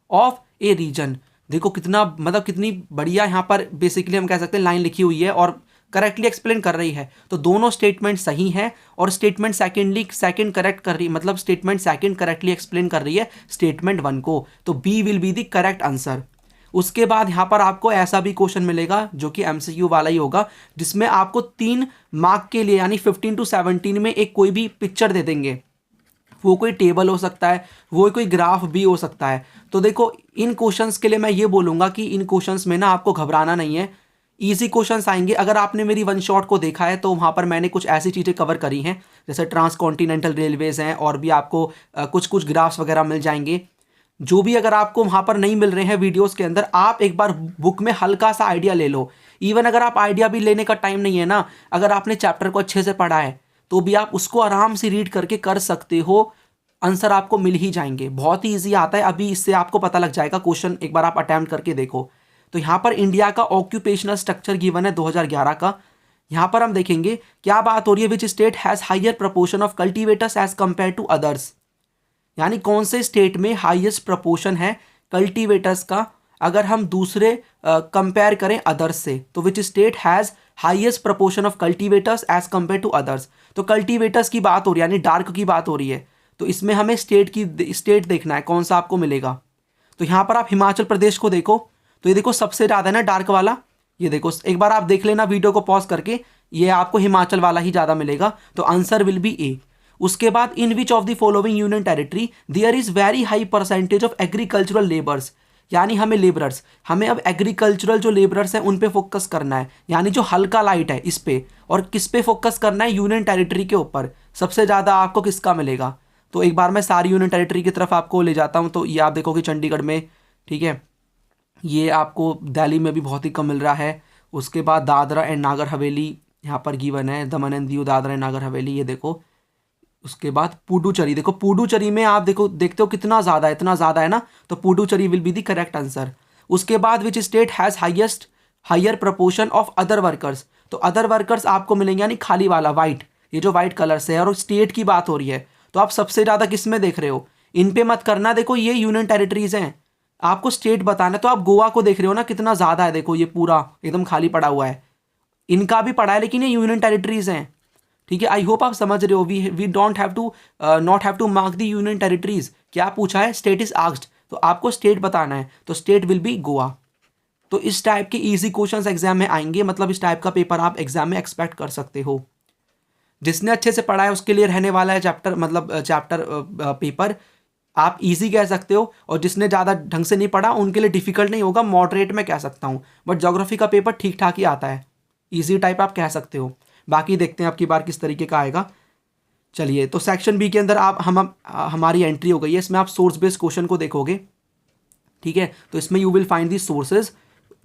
of a region. देखो कितना मतलब कितनी बढ़िया यहाँ पर बेसिकली हम कह सकते हैं लाइन लिखी हुई है, और करेक्टली एक्सप्लेन कर रही है। तो दोनों स्टेटमेंट सही हैं और स्टेटमेंट सेकंड करेक्ट कर रही, मतलब स्टेटमेंट सेकंड करेक्टली एक्सप्लेन कर रही है स्टेटमेंट 1 को। तो B will be the correct answer. उसके बाद यहाँ पर आपको ऐसा भी क्वेश्चन मिलेगा जो कि एमसीक्यू वाला ही होगा, जिसमें आपको 3 मार्क के लिए यानी 15 to 17 में एक कोई भी पिक्चर दे देंगे। वो कोई टेबल हो सकता है, वो कोई ग्राफ भी हो सकता है। तो देखो इन क्वेश्चंस के लिए मैं ये बोलूँगा कि इन क्वेश्चंस में ना आपको घबराना नहीं है, ईजी क्वेश्चंस आएंगे। अगर आपने मेरी वन शॉट को देखा है तो वहाँ पर मैंने कुछ ऐसी चीज़ें कवर करी हैं जैसे ट्रांसकॉन्टिनेंटल रेलवेज़ हैं, और भी आपको कुछ कुछ ग्राफ्स वगैरह मिल जाएंगे। जो भी अगर आपको वहाँ पर नहीं मिल रहे हैं वीडियोस के अंदर, आप एक बार बुक में हल्का सा आइडिया ले लो। इवन अगर आप आइडिया भी लेने का टाइम नहीं है ना, अगर आपने चैप्टर को अच्छे से पढ़ा है तो भी आप उसको आराम से रीड करके कर सकते हो, आंसर आपको मिल ही जाएंगे। बहुत ही ईजी आता है, अभी इससे आपको पता लग जाएगा। क्वेश्चन एक बार आप अटैम्प्ट करके देखो। तो यहाँ पर इंडिया का ऑक्यूपेशनल स्ट्रक्चर गिवन है 2011 का। यहाँ पर हम देखेंगे क्या बात हो रही है, which state has higher proportion of cultivators as compare to others, यानी कौन से स्टेट में हाईएस्ट प्रपोर्शन है कल्टीवेटर्स का अगर हम दूसरे कंपेयर करें अदर्स से। तो which state has highest proportion of cultivators as compare to others. तो कल्टीवेटर्स की बात हो रही है, यानी डार्क की बात हो रही है। तो इसमें हमें स्टेट देखना है कौन सा आपको मिलेगा। तो यहाँ पर आप हिमाचल प्रदेश को देखो, तो ये देखो सबसे ज़्यादा है ना डार्क वाला, ये देखो एक बार आप देख लेना वीडियो को पॉज करके, ये आपको हिमाचल वाला ही ज़्यादा मिलेगा। तो आंसर विल बी ए। उसके बाद in which of the following union territory there is very high percentage of agricultural labours, यानी हमें लेबरर्स, हमें अब एग्रीकल्चरल जो लेबरर्स हैं उन पे फोकस करना है, यानी जो हल्का लाइट है इस पे। और किस पे फोकस करना है, यूनियन टेरिटरी के ऊपर। सबसे ज़्यादा आपको किसका मिलेगा, तो एक बार मैं सारी यूनियन टेरिटरी की तरफ आपको ले जाता हूँ। तो ये आप देखोगे चंडीगढ़ में, ठीक है, ये आपको दिल्ली में भी बहुत ही कम मिल रहा है। उसके बाद दादरा एंड नागर हवेली यहाँ पर गिवन है, दमन एंड दीव, दादरा एंड नागर हवेली, ये देखो। उसके बाद पुडुचेरी, देखो पुडुचेरी में आप देखो देखते हो कितना ज़्यादा है, इतना ज़्यादा है ना, तो Puducherry will be the correct answer. उसके बाद which state has higher proportion of other workers, तो अदर वर्कर्स आपको मिलेंगे यानी खाली वाला वाइट, ये जो वाइट कलर से है, और स्टेट की बात हो रही है। तो आप सबसे ज़्यादा किस में देख रहे हो, इन पे मत करना, देखो ये यूनियन टेरिटरीज हैं, आपको स्टेट बताना। तो आप गोवा को देख रहे हो ना कितना ज़्यादा है, देखो ये पूरा एकदम खाली पड़ा हुआ है, इनका भी पड़ा है लेकिन ये यूनियन टेरिटरीज हैं, ठीक है। आई होप आप समझ रहे हो। We don't have to not have to mark the union territories. क्या पूछा है, स्टेट इज आस्क्ड, तो आपको स्टेट बताना है, तो स्टेट विल बी गोवा। तो इस टाइप के इजी क्वेश्चंस एग्जाम में आएंगे, मतलब इस टाइप का पेपर आप एग्जाम में एक्सपेक्ट कर सकते हो। जिसने अच्छे से पढ़ा है उसके लिए रहने वाला है चैप्टर, मतलब चैप्टर पेपर आप इजी कह सकते हो, और जिसने ज़्यादा ढंग से नहीं पढ़ा उनके लिए डिफिकल्ट नहीं होगा, मॉडरेट में कह सकता हूँ। बट ज्योग्राफी का पेपर ठीक ठाक ही आता है, ईजी टाइप आप कह सकते हो। बाकी देखते हैं आपकी बार किस तरीके का आएगा। चलिए, तो सेक्शन बी के अंदर हमारी एंट्री हो गई है। इसमें आप सोर्स बेस्ड क्वेश्चन को देखोगे, ठीक है। तो इसमें you will find the sources.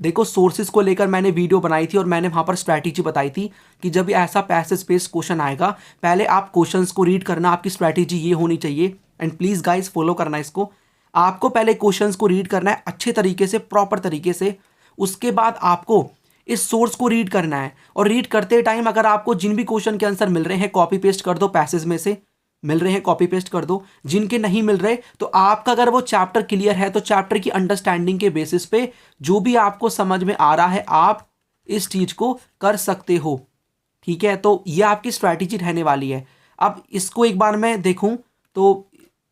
देखो सोर्सेज को लेकर मैंने वीडियो बनाई थी और मैंने वहाँ पर स्ट्रैटेजी बताई थी कि जब ऐसा पैसेज बेस्ड क्वेश्चन आएगा, पहले आप क्वेश्चंस को रीड करना, आपकी स्ट्रैटेजी ये होनी चाहिए। एंड प्लीज़ गाइज फॉलो करना इसको। आपको पहले क्वेश्चंस को रीड करना है अच्छे तरीके से, प्रॉपर तरीके से। उसके बाद आपको इस सोर्स को रीड करना है, और रीड करते टाइम अगर आपको जिन भी क्वेश्चन के आंसर मिल रहे हैं कॉपी पेस्ट कर दो, पैसेज में से मिल रहे हैं कॉपी पेस्ट कर दो। जिनके नहीं मिल रहे, तो आपका अगर वो चैप्टर क्लियर है तो चैप्टर की अंडरस्टैंडिंग के बेसिस पे जो भी आपको समझ में आ रहा है आप इस चीज़ को कर सकते हो, ठीक है। तो ये आपकी स्ट्रैटेजी रहने वाली है। अब इसको एक बार मैं देखूं तो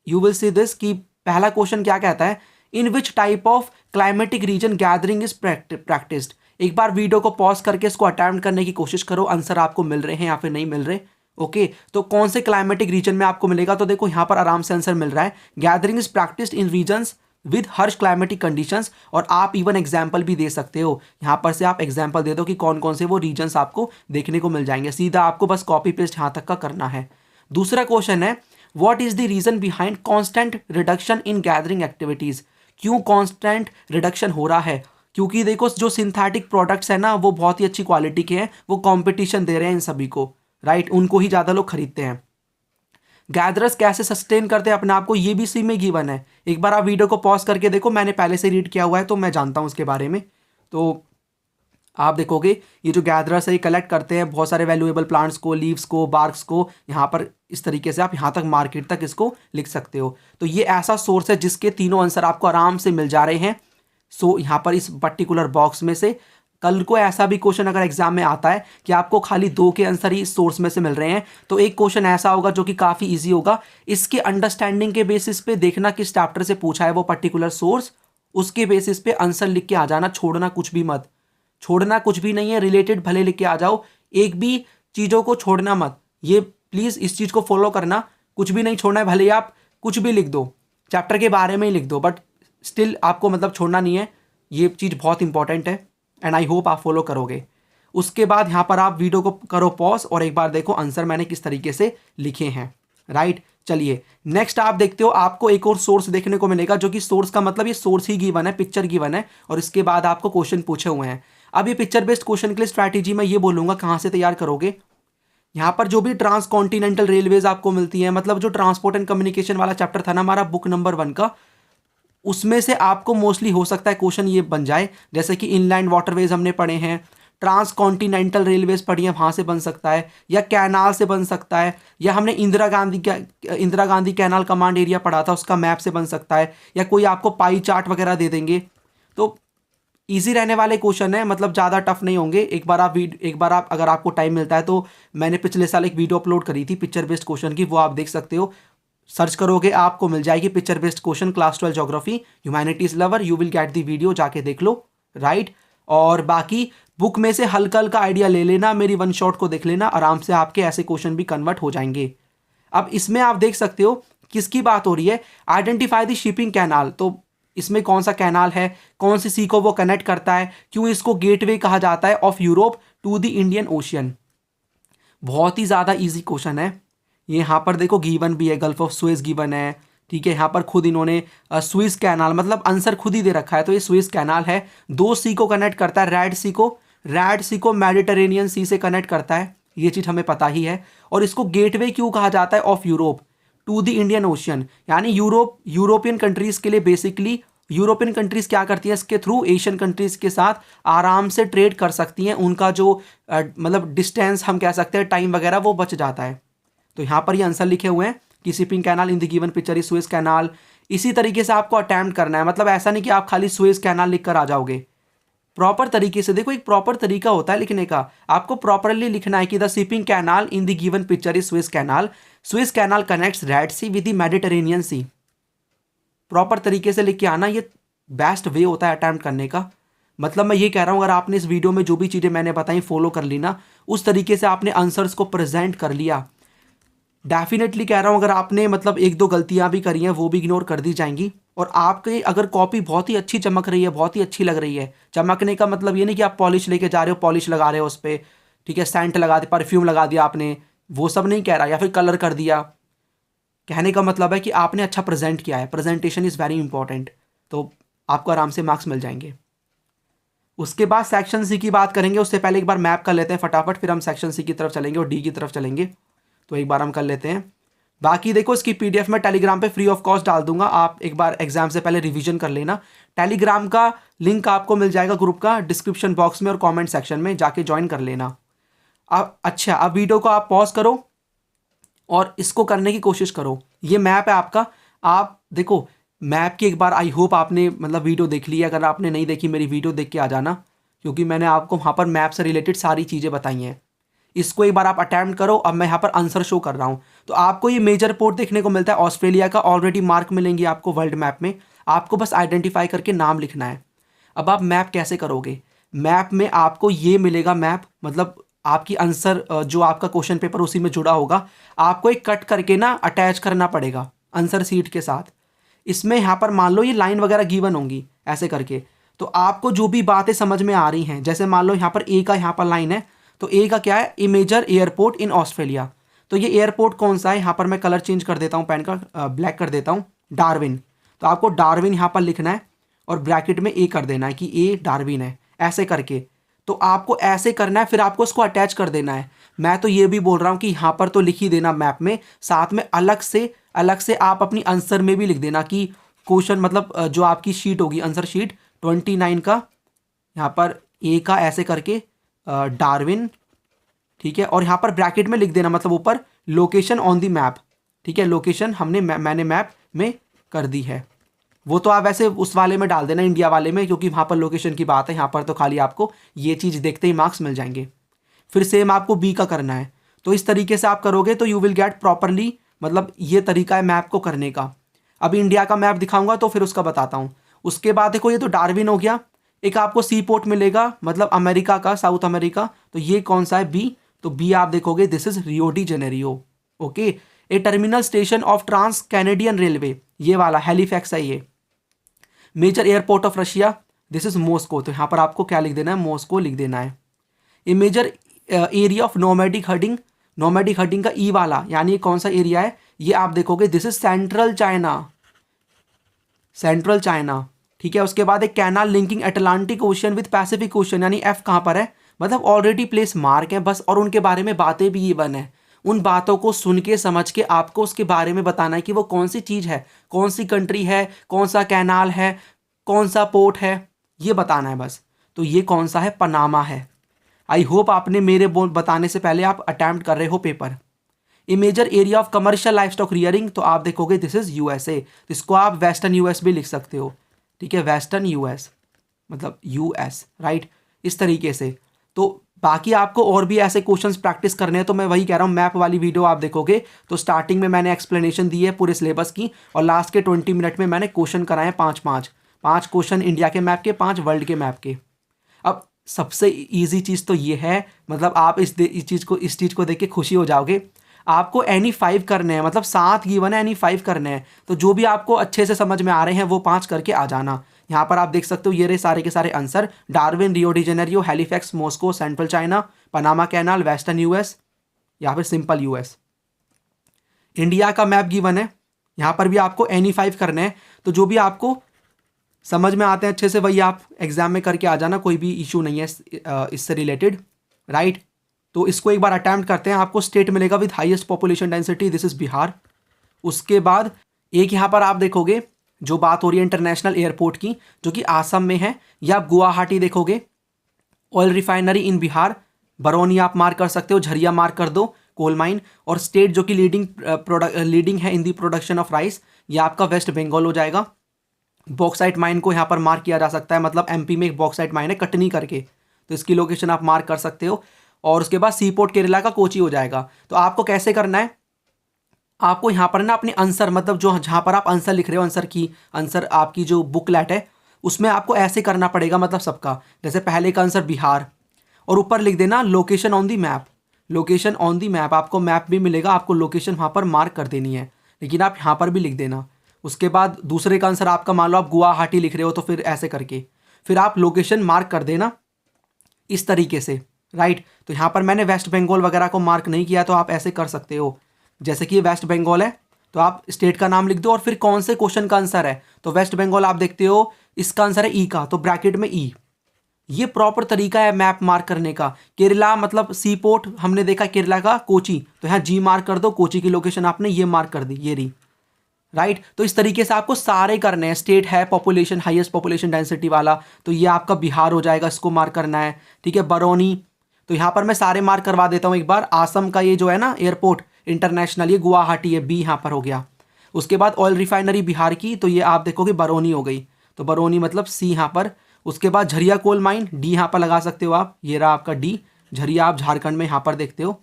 यू विल सी दिस कि पहला क्वेश्चन क्या कहता है, in which type of climatic region gathering is practised. एक बार वीडियो को पॉज करके इसको अटेम्प्ट करने की कोशिश करो, आंसर आपको मिल रहे हैं या फिर नहीं मिल रहे। ओके, तो कौन से क्लाइमेटिक रीजन में आपको मिलेगा, तो देखो यहाँ पर आराम से आंसर मिल रहा है, gathering is practised in regions with harsh climatic conditions. और आप इवन एग्जाम्पल भी दे सकते हो, यहाँ पर से आप एग्जाम्पल दे दो कि कौन कौन से वो रीजन्स आपको देखने को मिल जाएंगे। सीधा आपको बस कॉपी पेस्ट यहाँ तक का करना है। दूसरा क्वेश्चन है, what is the reason behind constant reduction in gathering activities. क्यों कांस्टेंट रिडक्शन हो रहा है, क्योंकि देखो जो सिंथेटिक प्रोडक्ट्स है ना वो बहुत ही अच्छी क्वालिटी के हैं, वो कंपटीशन दे रहे हैं इन सभी को, राइट, उनको ही ज़्यादा लोग खरीदते हैं। गैदरर्स कैसे सस्टेन करते हैं अपने आप को, ये भी सी में गिवन है। एक बार आप वीडियो को पॉज करके देखो, मैंने पहले से रीड किया हुआ है तो मैं जानता हूँ उसके बारे में। तो आप देखोगे ये जो गैदरर्स है ये कलेक्ट करते हैं बहुत सारे वैल्यूएबल प्लांट्स को, लीव्स को, बार्क्स को। यहाँ पर इस तरीके से आप यहाँ तक मार्केट तक इसको लिख सकते हो। तो ये ऐसा सोर्स है जिसके तीनों आंसर आपको आराम से मिल जा रहे हैं। सो यहाँ पर इस पर्टिकुलर बॉक्स में से कल को ऐसा भी क्वेश्चन अगर एग्जाम में आता है कि आपको खाली 2 के आंसर ही सोर्स में से मिल रहे हैं, तो एक क्वेश्चन ऐसा होगा जो कि काफ़ी ईजी होगा। इसके अंडरस्टैंडिंग के बेसिस पे देखना किस चैप्टर से पूछा है वो पर्टिकुलर सोर्स, उसके बेसिस पे आंसर लिख के आ जाना, छोड़ना कुछ भी मत। छोड़ना कुछ भी नहीं है, रिलेटेड भले लिख के आ जाओ, एक भी चीज़ों को छोड़ना मत। ये प्लीज़ इस चीज़ को फॉलो करना, कुछ भी नहीं छोड़ना है। भले ही आप कुछ भी लिख दो, चैप्टर के बारे में ही लिख दो, बट स्टिल आपको मतलब छोड़ना नहीं है। ये चीज़ बहुत इंपॉर्टेंट है एंड आई होप आप फॉलो करोगे। उसके बाद यहाँ पर आप वीडियो को करो पॉज और एक बार देखो आंसर मैंने किस तरीके से लिखे हैं, राइट। चलिए नेक्स्ट आप देखते हो, आपको एक और सोर्स देखने को मिलेगा, जो कि सोर्स का मतलब ये सोर्स ही गिवन है, पिक्चर गिवन है, और इसके बाद आपको क्वेश्चन पूछे हुए हैं। अब ये पिक्चर बेस्ड क्वेश्चन के लिए स्ट्रैटेजी मैं ये बोलूँगा कहाँ से तैयार करोगे। यहाँ पर जो भी ट्रांस कॉन्टिनेंटल रेलवेज आपको मिलती है, मतलब जो ट्रांसपोर्ट एंड कम्युनिकेशन वाला चैप्टर था ना हमारा बुक नंबर 1 का, उसमें से आपको मोस्टली हो सकता है क्वेश्चन ये बन जाए। जैसे कि इनलैंड वाटरवेज हमने पढ़े हैं, ट्रांस कॉन्टिनेंटल रेलवेज पढ़ी है, वहाँ से बन सकता है, या कैनाल से बन सकता है, या हमने Indira Gandhi canal command area पढ़ा था, उसका मैप से बन सकता है, या कोई आपको पाई चार्ट वगैरह दे देंगे। तो इजी रहने वाले क्वेश्चन है, मतलब ज़्यादा टफ नहीं होंगे। एक बार आप अगर आपको टाइम मिलता है तो मैंने पिछले साल एक वीडियो अपलोड करी थी पिक्चर बेस्ड क्वेश्चन की, वो आप देख सकते हो। सर्च करोगे आपको मिल जाएगी picture based question class 12 geography humanities lover, you will get the video, जाके देख लो, राइट। और बाकी बुक में से हल्का हल्का आइडिया ले लेना, मेरी वन शॉट को देख लेना, आराम से आपके ऐसे क्वेश्चन भी कन्वर्ट हो जाएंगे। अब इसमें आप देख सकते हो किसकी बात हो रही है, आइडेंटिफाई द शिपिंग कैनाल। तो इसमें कौन सा कैनाल है, कौन सी सी को वो कनेक्ट करता है, क्यों इसको गेटवे कहा जाता है of Europe to the Indian Ocean. बहुत ही ज़्यादा इजी क्वेश्चन है ये। यहाँ पर देखो गिवन भी है, गल्फ ऑफ सुएज गिवन है, ठीक है। यहाँ पर खुद इन्होंने स्विस कैनाल, मतलब आंसर खुद ही दे रखा है, तो ये स्विस कैनाल है, 2 सी को कनेक्ट करता है, रेड सी को मेडिटेरेनियन सी से कनेक्ट करता है, ये चीज़ हमें पता ही है। और इसको गेटवे क्यों कहा जाता है of Europe to the Indian Ocean, यानी यूरोपियन कंट्रीज़ के लिए बेसिकली, यूरोपियन कंट्रीज़ क्या करती हैं, इसके थ्रू एशियन कंट्रीज़ के साथ आराम से ट्रेड कर सकती हैं, उनका जो मतलब डिस्टेंस हम कह सकते हैं, टाइम वगैरह वो बच जाता है। तो यहाँ पर ये आंसर लिखे हुए हैं कि shipping canal in the given picture is Suez canal. इसी तरीके से आपको अटैम्प्ट करना है, मतलब ऐसा नहीं कि आप खाली सुएज कैनाल लिख कर आ जाओगे। प्रॉपर तरीके से देखो, एक प्रॉपर तरीका होता है लिखने का, आपको प्रॉपरली लिखना है कि the shipping canal in the given picture is Suez canal, Suez canal connects Red Sea with the Mediterranean Sea. Proper तरीके से लिख के आना, ये बेस्ट वे होता है अटैम्प्ट करने का। मतलब मैं ये कह रहा हूँ, अगर आपने इस वीडियो में जो भी चीज़ें मैंने बताई फॉलो कर ली ना, उस तरीके से आपने आंसर्स को प्रेजेंट कर लिया, डेफिनेटली कह रहा हूँ, अगर आपने मतलब 1-2 गलतियाँ भी करी हैं वो भी इग्नोर कर दी जाएंगी। और आपकी अगर कॉपी बहुत ही अच्छी चमक रही है, बहुत ही अच्छी लग रही है, चमकने का मतलब ये नहीं कि आप पॉलिश लेके जा रहे हो, पॉलिश लगा रहे हो उस पर, ठीक है, सेंट लगा दिया, परफ्यूम लगा दिया आपने, वो सब नहीं कह रहा, या फिर कलर कर दिया। कहने का मतलब है कि आपने अच्छा प्रेजेंट किया है, प्रेजेंटेशन इज़ वेरी इंपॉर्टेंट, तो आपको आराम से मार्क्स मिल जाएंगे। उसके बाद सेक्शन सी की बात करेंगे, उससे पहले एक बार मैप कर लेते हैं फटाफट, फिर हम सेक्शन सी की तरफ चलेंगे और डी की तरफ चलेंगे। तो एक बार हम कर लेते हैं। बाकी देखो इसकी पीडीएफ में टेलीग्राम पे फ्री ऑफ कॉस्ट डाल दूंगा, आप एक बार एग्जाम से पहले रिवीजन कर लेना। टेलीग्राम का लिंक आपको मिल जाएगा ग्रुप का डिस्क्रिप्शन बॉक्स में और कमेंट सेक्शन में, जाके ज्वाइन कर लेना। अब अच्छा, अब वीडियो को आप पॉज करो और इसको करने की कोशिश करो। ये मैप है आपका, आप देखो मैप की एक बार, आई होप आपने मतलब वीडियो देख ली है। अगर आपने नहीं देखी मेरी वीडियो देख के आ जाना, क्योंकि मैंने आपको वहाँ पर मैप से रिलेटेड सारी चीज़ें बताई हैं। इसको एक बार आप अटैम्प्ट करो। अब मैं यहाँ पर आंसर शो कर रहा हूँ, तो आपको ये मेजर पोर्ट देखने को मिलता है ऑस्ट्रेलिया का, ऑलरेडी मार्क मिलेंगे आपको वर्ल्ड मैप में, आपको बस आइडेंटिफाई करके नाम लिखना है। अब आप मैप कैसे करोगे, मैप में आपको ये मिलेगा मैप, मतलब आपकी आंसर जो आपका क्वेश्चन पेपर उसी में जुड़ा होगा, आपको एक कट करके ना अटैच करना पड़ेगा आंसर सीट के साथ। इसमें यहाँ पर मान लो ये लाइन वगैरह गिवन होंगी ऐसे करके, तो आपको जो भी बातें समझ में आ रही हैं, जैसे मान लो यहाँ पर ए का यहाँ पर लाइन है, तो ए का क्या है, a major airport in Australia. तो ये एयरपोर्ट कौन सा है, यहाँ पर मैं कलर चेंज कर देता हूँ, पेन का ब्लैक कर देता हूँ, डार्विन। तो आपको डार्विन यहाँ पर लिखना है और ब्रैकेट में ए कर देना है कि ए डार्विन है, ऐसे करके। तो आपको ऐसे करना है, फिर आपको उसको अटैच कर देना है। मैं तो ये भी बोल रहा हूँ कि यहाँ पर तो लिख ही देना मैप में, साथ में अलग से आप अपनी आंसर में भी लिख देना कि क्वेश्चन, मतलब जो आपकी शीट होगी आंसर शीट 29 का, यहाँ पर ए का ऐसे करके डार्विन, ठीक है, और यहाँ पर ब्रैकेट में लिख देना, मतलब ऊपर लोकेशन ऑन दी मैप, ठीक है, लोकेशन मैंने मैप में कर दी है। वो तो आप वैसे उस वाले में डाल देना, इंडिया वाले में, क्योंकि वहाँ पर लोकेशन की बात है। यहाँ पर तो खाली आपको ये चीज़ देखते ही मार्क्स मिल जाएंगे। फिर सेम आपको बी का करना है। तो इस तरीके से आप करोगे तो यू विल गेट प्रॉपरली, मतलब ये तरीका है मैप को करने का। अभी इंडिया का मैप दिखाऊंगा तो फिर उसका बताता हूँ। उसके बाद देखो ये तो डार्विन हो गया। एक आपको सी पोर्ट मिलेगा, मतलब अमेरिका का, साउथ अमेरिका। तो ये कौन सा है? बी। तो बी आप देखोगे this is Rio de Janeiro. Okay. A terminal station of trans Canadian railway, ये वाला हैलिफैक्स है ये। Major airport of Russia, this is Moscow. तो यहाँ पर आपको क्या लिख देना है? मॉस्को लिख देना है। A major area of nomadic herding, nomadic herding का ई वाला, यानी कौन सा एरिया है ये आप देखोगे, this is central China, central China. ठीक है। उसके बाद एक canal linking Atlantic ocean with Pacific ocean, यानी एफ कहाँ पर है? मतलब ऑलरेडी प्लेस मार्क है बस, और उनके बारे में बातें भी ये बन है। उन बातों को सुन के समझ के आपको उसके बारे में बताना है कि वो कौन सी चीज़ है, कौन सी कंट्री है, कौन सा कैनाल है, कौन सा पोर्ट है, ये बताना है बस। तो ये कौन सा है? पनामा है। आई होप आपने मेरे बताने से पहले आप अटैम्प्ट कर रहे हो paper. A major area of commercial livestock rearing, तो आप देखोगे दिस इज यूएसए। तो इसको आप वेस्टर्न यूएस भी लिख सकते हो। ठीक है, वेस्टर्न यूएस मतलब यूएस, राइट, इस तरीके से। तो बाकी आपको और भी ऐसे क्वेश्चंस प्रैक्टिस करने हैं, तो मैं वही कह रहा हूँ, मैप वाली वीडियो आप देखोगे तो स्टार्टिंग में मैंने एक्सप्लेनेशन दी है पूरे सिलेबस की, और लास्ट के 20 मिनट में मैंने क्वेश्चन कराए 5 क्वेश्चन इंडिया के मैप के, 5 वर्ल्ड के मैप के। अब सबसे ईजी चीज़ तो ये है, मतलब आप इस चीज़ को देख के खुशी हो जाओगे। आपको एनी 5 करने हैं, मतलब 7 गिवन है, एनी 5 करने हैं। तो जो भी आपको अच्छे से समझ में आ रहे हैं वो 5 करके आ जाना। यहाँ पर आप देख सकते हो ये रहे सारे के सारे आंसर: डार्विन, रियो de Janeiro, Halifax, Moscow, central China, Panama canal, western US, या फिर सिंपल यूएस। इंडिया का मैप गिवन है, यहाँ पर भी आपको एनी 5 करने हैं। तो जो भी आपको समझ में आते हैं अच्छे से वही आप एग्जाम में करके आ जाना, कोई भी इशू नहीं है इससे रिलेटेड, राइट। तो इसको एक बार अटैम्प्ट करते हैं। आपको स्टेट मिलेगा with highest population density, this is Bihar. उसके बाद एक यहाँ पर आप देखोगे जो बात हो रही है इंटरनेशनल एयरपोर्ट की, जो कि आसम में है, या आप गुवाहाटी देखोगे। ऑयल रिफाइनरी इन बिहार, बरौनी आप मार्क कर सकते हो, झरिया मार्क कर दो, कोल माइन। और स्टेट जो कि लीडिंग है इन दी प्रोडक्शन ऑफ राइस, ये आपका वेस्ट बंगाल हो जाएगा। बॉक्साइट माइन को यहाँ पर मार्क किया जा सकता है, मतलब एमपी में एक बॉक्साइट माइन है कटनी करके, तो इसकी लोकेशन आप मार्क कर सकते हो। और उसके बाद सी पोर्ट केरला का कोची हो जाएगा। तो आपको कैसे करना है, आपको यहाँ पर ना अपने आंसर, मतलब जो जहाँ पर आप आंसर लिख रहे हो, आंसर आपकी जो बुकलेट है उसमें आपको ऐसे करना पड़ेगा, मतलब सबका। जैसे पहले का आंसर बिहार, और ऊपर लिख देना location on the map, location on the map. आपको मैप भी मिलेगा, आपको लोकेशन वहाँ पर मार्क कर देनी है, लेकिन आप यहाँ पर भी लिख देना। उसके बाद दूसरे का आंसर आपका, मान लो आप गुवाहाटी लिख रहे हो, तो फिर ऐसे करके फिर आप लोकेशन मार्क कर देना इस तरीके से, राइट। तो यहाँ पर मैंने वेस्ट बंगाल वगैरह को मार्क नहीं किया, तो आप ऐसे कर सकते हो। जैसे कि ये वेस्ट बंगाल है, तो आप स्टेट का नाम लिख दो और फिर कौन से क्वेश्चन का आंसर है। तो वेस्ट बंगाल आप देखते हो, इसका आंसर है ई का, तो ब्रैकेट में ई। ये प्रॉपर तरीका है मैप मार्क करने का। केरला मतलब सी पोर्ट हमने देखा, केरला का कोची, तो यहाँ जी मार्क कर दो, कोची की लोकेशन आपने ये मार्क कर दी, ये रही, राइट। तो इस तरीके से आपको सारे करने हैं। स्टेट है पॉपुलेशन, हाईएस्ट पॉपुलेशन डेंसिटी वाला, तो ये आपका बिहार हो जाएगा, इसको मार्क करना है। ठीक है, बरौनी, तो यहाँ पर मैं सारे मार्क करवा देता हूँ एक बार। आसम का ये जो है ना एयरपोर्ट इंटरनेशनल, ये गुवाहाटी है, बी यहाँ पर हो गया। उसके बाद ऑयल रिफाइनरी बिहार की, तो ये आप देखोगे बरौनी हो गई, तो बरौनी मतलब सी यहाँ पर। उसके बाद झरिया कोल माइन, डी यहाँ पर लगा सकते हो आप, ये रहा आपका डी, झरिया आप झारखंड में यहाँ पर देखते हो।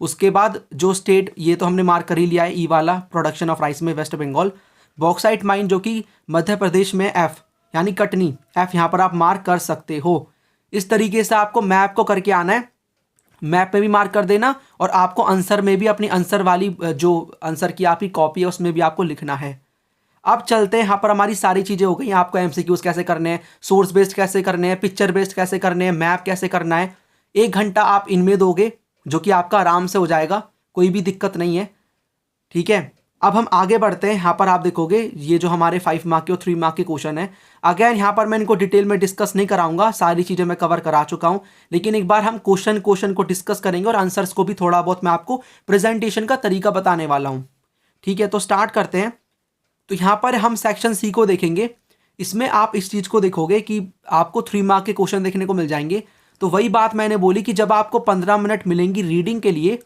उसके बाद जो स्टेट, ये तो हमने मार्क कर ही लिया है, ई वाला, प्रोडक्शन ऑफ राइस में वेस्ट बंगाल। बॉक्साइट माइन जो कि मध्य प्रदेश में, एफ यानी कटनी, एफ यहाँ पर आप मार्क कर सकते हो। इस तरीके से आपको मैप को करके आना है, मैप में भी मार्क कर देना, और आपको आंसर में भी अपनी आंसर वाली जो आंसर की आपकी कॉपी है उसमें भी आपको लिखना है। अब चलते हैं, यहाँ पर हमारी सारी चीज़ें हो गई। आपको एमसीक्यूज कैसे करने हैं, सोर्स बेस्ड कैसे करने हैं, पिक्चर बेस्ड कैसे करने हैं, मैप कैसे करना है। 1 घंटा आप इनमें दोगे, जो कि आपका आराम से हो जाएगा, कोई भी दिक्कत नहीं है। ठीक है, अब हम आगे बढ़ते हैं। यहाँ पर आप देखोगे ये जो हमारे 5 मार्क के और 3 मार्क के क्वेश्चन है। अगेन यहाँ पर मैं इनको डिटेल में डिस्कस नहीं कराऊंगा, सारी चीज़ें मैं कवर करा चुका हूँ, लेकिन एक बार हम क्वेश्चन को डिस्कस करेंगे और आंसर्स को भी थोड़ा बहुत मैं आपको प्रेजेंटेशन का तरीका बताने वाला हूँ। ठीक है, तो स्टार्ट करते हैं। तो यहाँ पर हम सेक्शन सी को देखेंगे। इसमें आप इस चीज़ को देखोगे कि आपको 3 मार्क के क्वेश्चन देखने को मिल जाएंगे। तो वही बात मैंने बोली कि जब आपको 15 मिनट मिलेंगी रीडिंग के लिए,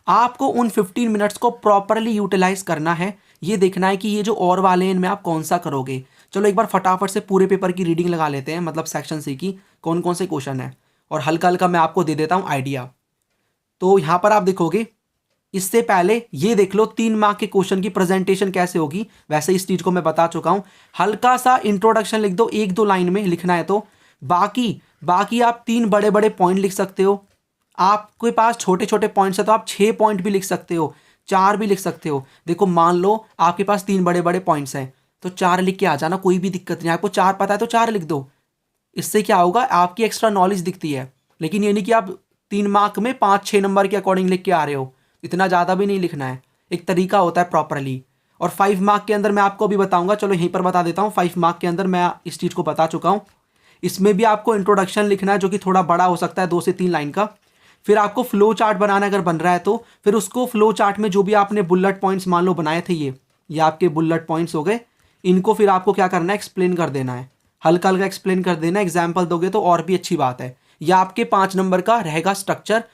आपको उन 15 मिनट्स को प्रॉपरली यूटिलाइज करना है। ये देखना है कि ये जो और वाले हैं इनमें आप कौन सा करोगे। चलो एक बार फटाफट से पूरे पेपर की रीडिंग लगा लेते हैं, मतलब सेक्शन सी की कौन कौन से क्वेश्चन है, और हल्का हल्का मैं आपको दे देता हूँ आइडिया। तो यहाँ पर आप देखोगे, इससे पहले ये देख लो 3 मार्क के क्वेश्चन की प्रेजेंटेशन कैसे होगी, वैसे इस चीज को मैं बता चुका हूं। हल्का सा इंट्रोडक्शन लिख दो, 1-2 लाइन में लिखना है तो। बाकी आप 3 बड़े बड़े पॉइंट लिख सकते हो। आपके पास छोटे छोटे पॉइंट्स है तो आप 6 पॉइंट भी लिख सकते हो, 4 भी लिख सकते हो। देखो मान लो आपके पास 3 बड़े बड़े पॉइंट्स हैं तो 4 लिख के आ जाना, कोई भी दिक्कत नहीं। आपको 4 पता है तो 4 लिख दो। इससे क्या होगा, आपकी एक्स्ट्रा नॉलेज दिखती है। लेकिन ये नहीं कि आप 3 मार्क में 5-6 नंबर के अकॉर्डिंग लिख के आ रहे हो, इतना ज़्यादा भी नहीं लिखना है, एक तरीका होता है प्रॉपरली। और 5 मार्क के अंदर मैं आपको भी बताऊंगा, चलो यहीं पर बता देता हूँ। 5 मार्क के अंदर मैं इस चीज़ को बता चुका हूँ। इसमें भी आपको इंट्रोडक्शन लिखना है जो कि थोड़ा बड़ा हो सकता है, 2 से 3 लाइन का। फिर आपको फ्लो चार्ट बनाना अगर बन रहा है तो फिर उसको फ्लो चार्ट में जो भी आपने बुलेट पॉइंट्स मान लो बनाए थे, ये आपके बुलेट पॉइंट्स हो गए, इनको फिर आपको क्या करना है, एक्सप्लेन कर देना है, हल्का हल्का एक्सप्लेन कर देना है। एग्जाम्पल दोगे तो और भी अच्छी बात है। यह आपके 5 नंबर का रहेगा स्ट्रक्चर।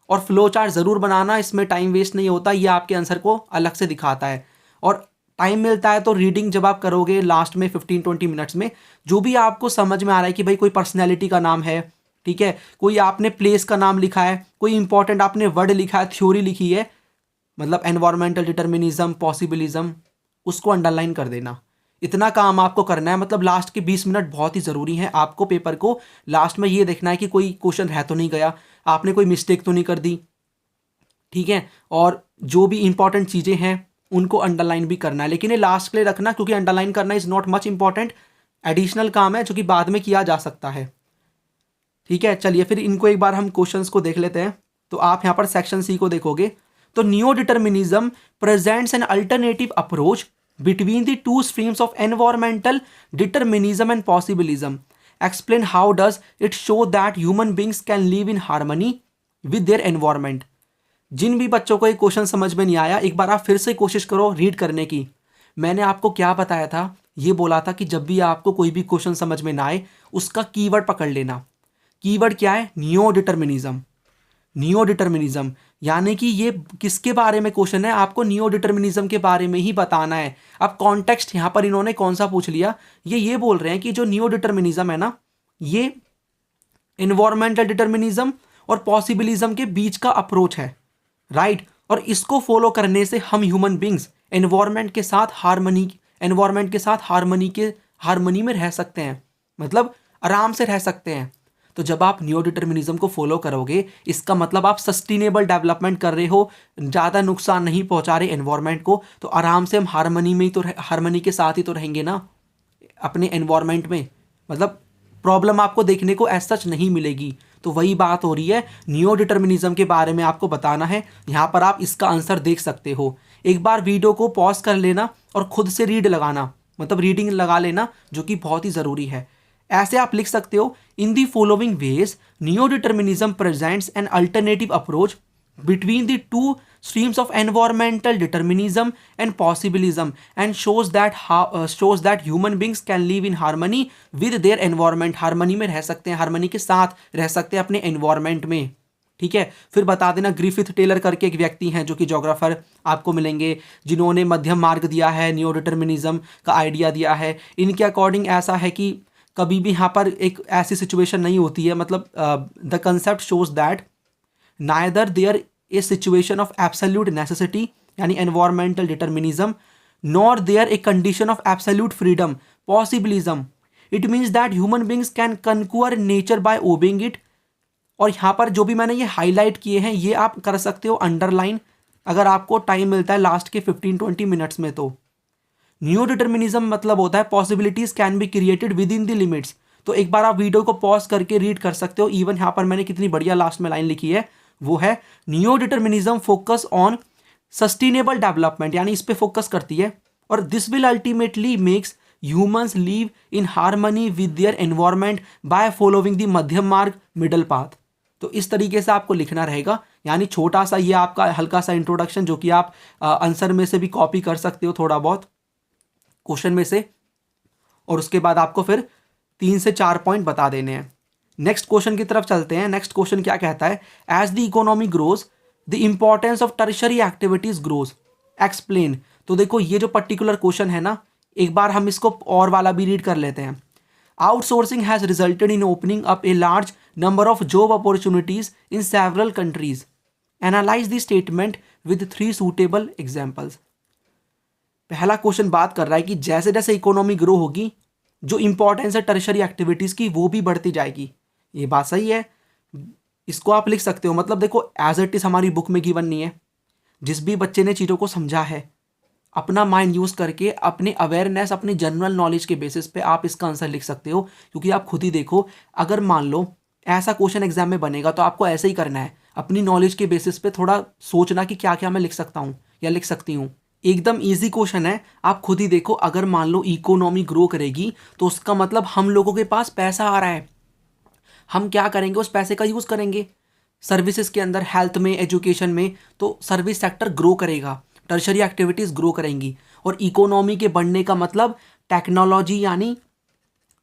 और फ्लो चार्ट ज़रूर बनाना, इसमें टाइम वेस्ट नहीं होता, ये आपके आंसर को अलग से दिखाता है। और टाइम मिलता है तो रीडिंग जब आप करोगे लास्ट में 15-20 मिनट्स में, जो भी आपको समझ में आ रहा है कि भाई कोई पर्सनैलिटी का नाम है, ठीक है, कोई आपने प्लेस का नाम लिखा है, कोई इंपॉर्टेंट आपने वर्ड लिखा है, थ्योरी लिखी है, मतलब एनवायरमेंटल डिटर्मिनिज्म, पॉसिबिलिज्म, उसको अंडरलाइन कर देना। इतना काम आपको करना है। मतलब लास्ट के 20 मिनट बहुत ही ज़रूरी है। आपको पेपर को लास्ट में ये देखना है कि कोई क्वेश्चन रह तो नहीं गया, आपने कोई मिस्टेक तो नहीं कर दी, ठीक है। और जो भी इंपॉर्टेंट चीज़ें हैं उनको अंडरलाइन भी करना है, लेकिन ये लास्ट के लिए रखना, क्योंकि अंडरलाइन करना is not much important, additional काम है जो कि बाद में किया जा सकता है, ठीक है। चलिए फिर इनको एक बार हम क्वेश्चंस को देख लेते हैं। तो आप यहाँ पर सेक्शन सी को देखोगे तो neo determinism presents an alternative approach between the two streams of environmental determinism and possibilism. Explain how does it show that human beings can live in harmony with their environment. जिन भी बच्चों को ये question समझ में नहीं आया, एक बार आप फिर से कोशिश करो रीड करने की। मैंने आपको क्या बताया था, ये बोला था कि जब भी आपको कोई भी क्वेश्चन समझ में ना आए उसका कीवर्ड पकड़ लेना। कीवर्ड क्या है, नियो डिटर्मिनिज्म। नियो डिटर्मिनिज्म यानी कि ये किसके बारे में क्वेश्चन है, आपको नियो डिटर्मिनिज्म के बारे में ही बताना है। अब कॉन्टेक्स्ट यहाँ पर इन्होंने कौन सा पूछ लिया, ये बोल रहे हैं कि जो नियो डिटर्मिनिज्म है ना, ये एनवायरमेंटल डिटर्मिनिज्म और पॉसिबिलिज्म के बीच का अप्रोच है, राइट। और इसको फॉलो करने से हम ह्यूमन बींग्स एनवायरमेंट के साथ हारमोनी में रह सकते हैं, मतलब आराम से रह सकते हैं। तो जब आप नियो डिटर्मिनिज्म को फॉलो करोगे, इसका मतलब आप सस्टेनेबल डेवलपमेंट कर रहे हो, ज़्यादा नुकसान नहीं पहुंचा रहे एनवायरमेंट को, तो आराम से हम हारमोनी के साथ ही तो रहेंगे ना अपने एनवायरमेंट में। मतलब प्रॉब्लम आपको देखने को ऐसा सच नहीं मिलेगी। तो वही बात हो रही है, नियो डिटर्मिनिज्म के बारे में आपको बताना है। यहाँ पर आप इसका आंसर देख सकते हो। एक बार वीडियो को पॉज कर लेना और खुद से रीड लगाना, मतलब रीडिंग लगा लेना, जो कि बहुत ही ज़रूरी है। ऐसे आप लिख सकते हो, in the following ways neo determinism presents an alternative approach between the two streams of environmental determinism and possibilism and shows that human beings can live in harmony with their environment. Harmony में रह सकते हैं, harmony के साथ रह सकते हैं अपने एनवायरमेंट में, ठीक है। फिर बता देना, ग्रिफिथ टेलर करके एक व्यक्ति हैं जो कि जोग्राफर आपको मिलेंगे, जिन्होंने मध्यम मार्ग दिया है, नियो डिटर्मिनिज्म का आइडिया दिया है। इनके अकॉर्डिंग ऐसा है कि कभी भी यहाँ पर एक ऐसी सिचुएशन नहीं होती है, मतलब the concept shows that neither there is situation of absolute necessity यानी environmental determinism nor there a condition of absolute freedom possibilism. It means that human beings can conquer nature by obeying it. और यहाँ पर जो भी मैंने ये highlight किए हैं ये आप कर सकते हो अंडरलाइन, अगर आपको टाइम मिलता है लास्ट के 15-20 मिनट्स में। तो न्यू डिटर्मिनिज्म मतलब होता है possibilities can be created with in the limits. तो एक बार आप वीडियो को पॉज करके रीड कर सकते हो। इवन यहाँ पर मैंने कितनी बढ़िया लास्ट में लाइन लिखी है, वो है neo determinism focus on sustainable development, यानी इस पे फोकस करती है। और this will ultimately makes humans live in harmony with their environment by following the मध्यम मार्ग, मिडल पाथ। तो इस तरीके से आपको लिखना रहेगा। यानी छोटा सा ये आपका हल्का सा इंट्रोडक्शन, जो कि आप आंसर में से भी कॉपी कर सकते हो थोड़ा बहुत क्वेश्चन में से, और उसके बाद आपको फिर 3 से 4 पॉइंट बता देने हैं। नेक्स्ट क्वेश्चन की तरफ चलते हैं। नेक्स्ट क्वेश्चन क्या कहता है, as the economy grows the importance of tertiary activities grows, explain. तो देखो ये जो पर्टिकुलर क्वेश्चन है ना, एक बार हम इसको और वाला भी रीड कर लेते हैं। Outsourcing has resulted in opening up a large number of job opportunities in several countries. Analyse the statement with 3 suitable examples. पहला क्वेश्चन बात कर रहा है कि जैसे जैसे इकोनॉमी ग्रो होगी, जो इंपॉर्टेंस है टर्शरी एक्टिविटीज़ की वो भी बढ़ती जाएगी। ये बात सही है, इसको आप लिख सकते हो। मतलब देखो, एज इट इज़ हमारी बुक में गिवन नहीं है। जिस भी बच्चे ने चीज़ों को समझा है, अपना माइंड यूज़ करके, अपने अवेयरनेस, अपनी जनरल नॉलेज के बेसिस पे आप इसका आंसर लिख सकते हो। क्योंकि आप खुद ही देखो, अगर मान लो ऐसा क्वेश्चन एग्जाम में बनेगा तो आपको ऐसे ही करना है, अपनी नॉलेज के बेसिस पे थोड़ा सोचना कि क्या क्या मैं लिख सकता हूँ या लिख सकती हूँ। एकदम ईजी क्वेश्चन है, आप खुद ही देखो। अगर मान लो इकोनॉमी ग्रो करेगी तो उसका मतलब हम लोगों के पास पैसा आ रहा है, हम क्या करेंगे, उस पैसे का यूज़ करेंगे सर्विसेज के अंदर, हेल्थ में, एजुकेशन में। तो सर्विस सेक्टर ग्रो करेगा, टर्शरी एक्टिविटीज़ ग्रो करेंगी। और इकोनॉमी के बढ़ने का मतलब टेक्नोलॉजी, यानी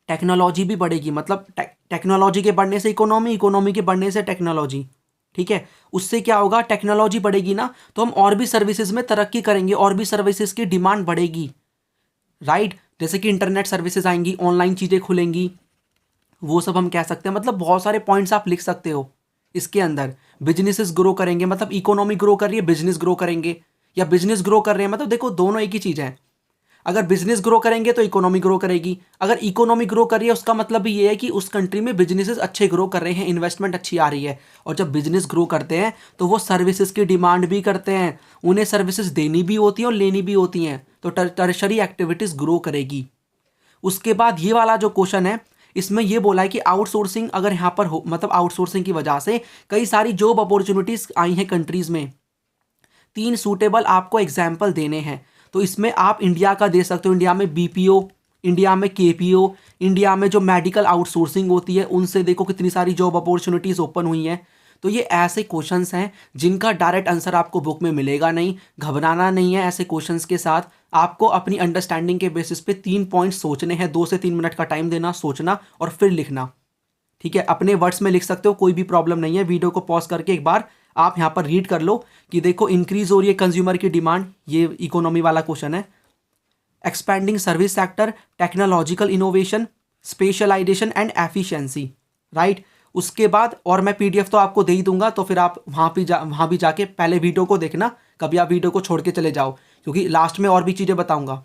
टेक्नोलॉजी भी बढ़ेगी। मतलब टेक्नोलॉजी के बढ़ने से इकोनॉमी, इकोनॉमी के बढ़ने से टेक्नोलॉजी। ठीक है, उससे क्या होगा, टेक्नोलॉजी बढ़ेगी ना, तो हम और भी सर्विसेज में तरक्की करेंगे, और भी सर्विसेज की डिमांड बढ़ेगी। राइट, जैसे कि इंटरनेट सर्विसेज आएंगी, ऑनलाइन चीज़ें खुलेंगी, वो सब हम कह सकते हैं। मतलब बहुत सारे पॉइंट्स आप लिख सकते हो इसके अंदर। बिजनेसेस ग्रो करेंगे, मतलब इकोनॉमी ग्रो कर रही है, बिजनेस ग्रो करेंगे, या बिजनेस ग्रो कर रहे हैं। मतलब देखो, दोनों एक ही चीज़ है। अगर बिजनेस ग्रो करेंगे तो इकोनॉमी ग्रो करेगी, अगर इकोनॉमी ग्रो कर रही है उसका मतलब भी ये है कि उस कंट्री में बिजनेसेस अच्छे ग्रो कर रहे हैं, इन्वेस्टमेंट अच्छी आ रही है। और जब बिजनेस ग्रो करते हैं तो वो सर्विसेज की डिमांड भी करते हैं, उन्हें सर्विसेज देनी भी होती हैं और लेनी भी होती हैं, तो टर्शरी एक्टिविटीज़ ग्रो करेगी। उसके बाद ये वाला जो क्वेश्चन है, इसमें ये बोला है कि आउटसोर्सिंग अगर यहाँ पर हो, मतलब आउटसोर्सिंग की वजह से कई सारी जॉब अपॉर्चुनिटीज़ आई हैं कंट्रीज़ में। 3 सूटेबल आपको एग्जाम्पल देने हैं। तो इसमें आप इंडिया का दे सकते हो। इंडिया में बीपीओ, इंडिया में केपीओ, इंडिया में जो मेडिकल आउटसोर्सिंग होती है उनसे देखो कितनी सारी जॉब अपॉर्चुनिटीज़ ओपन हुई हैं। तो ये ऐसे क्वेश्चंस हैं जिनका डायरेक्ट आंसर आपको बुक में मिलेगा नहीं। घबराना नहीं है ऐसे क्वेश्चंस के साथ। आपको अपनी अंडरस्टैंडिंग के बेसिस पे 3 पॉइंट सोचने हैं, 2 से 3 मिनट का टाइम देना, सोचना और फिर लिखना। ठीक है, अपने वर्ड्स में लिख सकते हो, कोई भी प्रॉब्लम नहीं है। वीडियो को पॉज करके एक बार आप यहाँ पर रीड कर लो कि देखो, इंक्रीज हो रही है कंज्यूमर की डिमांड, ये इकोनॉमी वाला क्वेश्चन है। Expanding service sector, technological innovation, specialization and efficiency. Right, उसके बाद, और मैं पीडीएफ तो आपको दे ही दूंगा, तो फिर आप वहाँ भी जाके पहले वीडियो को देखना, कभी आप वीडियो को छोड़ के चले जाओ, क्योंकि लास्ट में और भी चीज़ें बताऊंगा।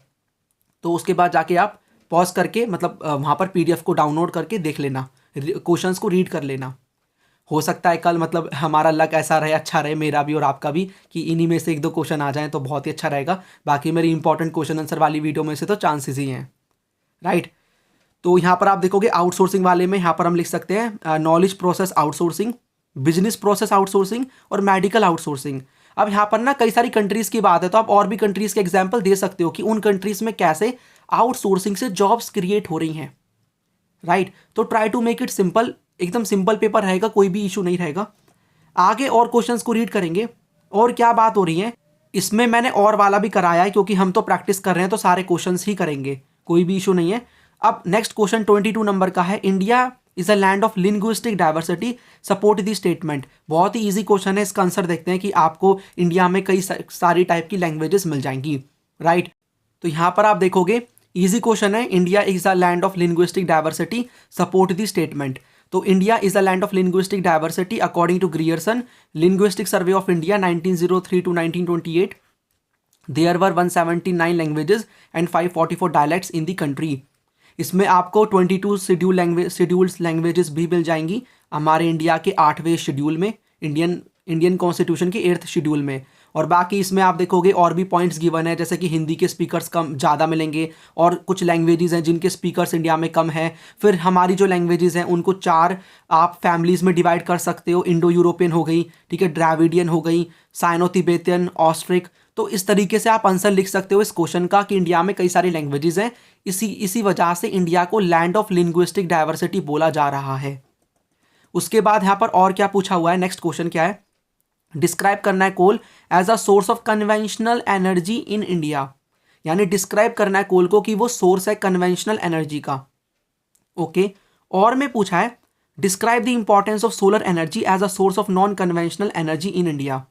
तो उसके बाद जाके आप पॉज करके, मतलब वहाँ पर पीडीएफ को डाउनलोड करके देख लेना, क्वेश्चंस को रीड कर लेना। हो सकता है कल, मतलब हमारा लक ऐसा रहे, अच्छा रहे मेरा भी और आपका भी, कि इन्हीं में से 1-2 क्वेश्चन आ जाएं तो बहुत ही अच्छा रहेगा। बाकी मेरी इंपॉर्टेंट क्वेश्चन आंसर वाली वीडियो में से तो चांसेस ही हैं। राइट, तो यहाँ पर आप देखोगे आउटसोर्सिंग वाले में यहाँ पर हम लिख सकते हैं knowledge process outsourcing, business process outsourcing और मेडिकल आउटसोर्सिंग। अब यहाँ पर ना कई सारी कंट्रीज़ की बात है, तो आप और भी कंट्रीज़ के एग्जाम्पल दे सकते हो कि उन कंट्रीज़ में कैसे आउटसोर्सिंग से जॉब्स क्रिएट हो रही हैं। राइट, तो try to make it simple, एकदम सिंपल पेपर रहेगा, कोई भी इशू नहीं रहेगा। आगे और क्वेश्चंस को रीड करेंगे। और क्या बात हो रही है इसमें, मैंने और वाला भी कराया है क्योंकि हम तो प्रैक्टिस कर रहे हैं, तो सारे क्वेश्चंस ही करेंगे, कोई भी इशू नहीं है। अब नेक्स्ट क्वेश्चन 22 नंबर का है, India is a land of linguistic diversity, support the statement. बहुत ही ईजी क्वेश्चन है, इसका आंसर देखते हैं कि आपको इंडिया में कई सारी टाइप की लैंग्वेजेस मिल जाएंगी। राइट, तो यहाँ पर आप देखोगे इजी क्वेश्चन है, India is a land of linguistic diversity, support the statement. तो India is a land of linguistic diversity according to Grierson, linguistic survey of India 1903 to 1928। There were 179 languages and 544 dialects in the country. इसमें आपको 22 schedules languages भी मिल जाएंगी हमारे India के 8वें schedule में, Indian constitution के 8th schedule में। और बाकी इसमें आप देखोगे और भी पॉइंट्स गिवन है, जैसे कि हिंदी के स्पीकर्स कम ज़्यादा मिलेंगे, और कुछ लैंग्वेजेस हैं जिनके स्पीकर्स इंडिया में कम है। फिर हमारी जो लैंग्वेजेस हैं उनको 4 आप फैमिलीज़ में डिवाइड कर सकते हो। इंडो यूरोपियन हो गई, ठीक है, ड्राविडियन हो गई, साइनो तिब्बतियन, ऑस्ट्रिक। तो इस तरीके से आप आंसर लिख सकते हो इस क्वेश्चन का कि इंडिया में कई सारी लैंग्वेजेस हैं, इसी वजह से इंडिया को लैंड ऑफ लिंग्विस्टिक डाइवर्सिटी बोला जा रहा है। उसके बाद यहाँ पर और क्या पूछा हुआ है, नेक्स्ट क्वेश्चन क्या है, डिस्क्राइब करना है coal as a source of conventional energy in India. यानी डिस्क्राइब करना है कोल को कि वो सोर्स है कन्वेंशनल एनर्जी का। ओके, और में पूछा है describe the importance of solar energy as a source of non conventional energy in India.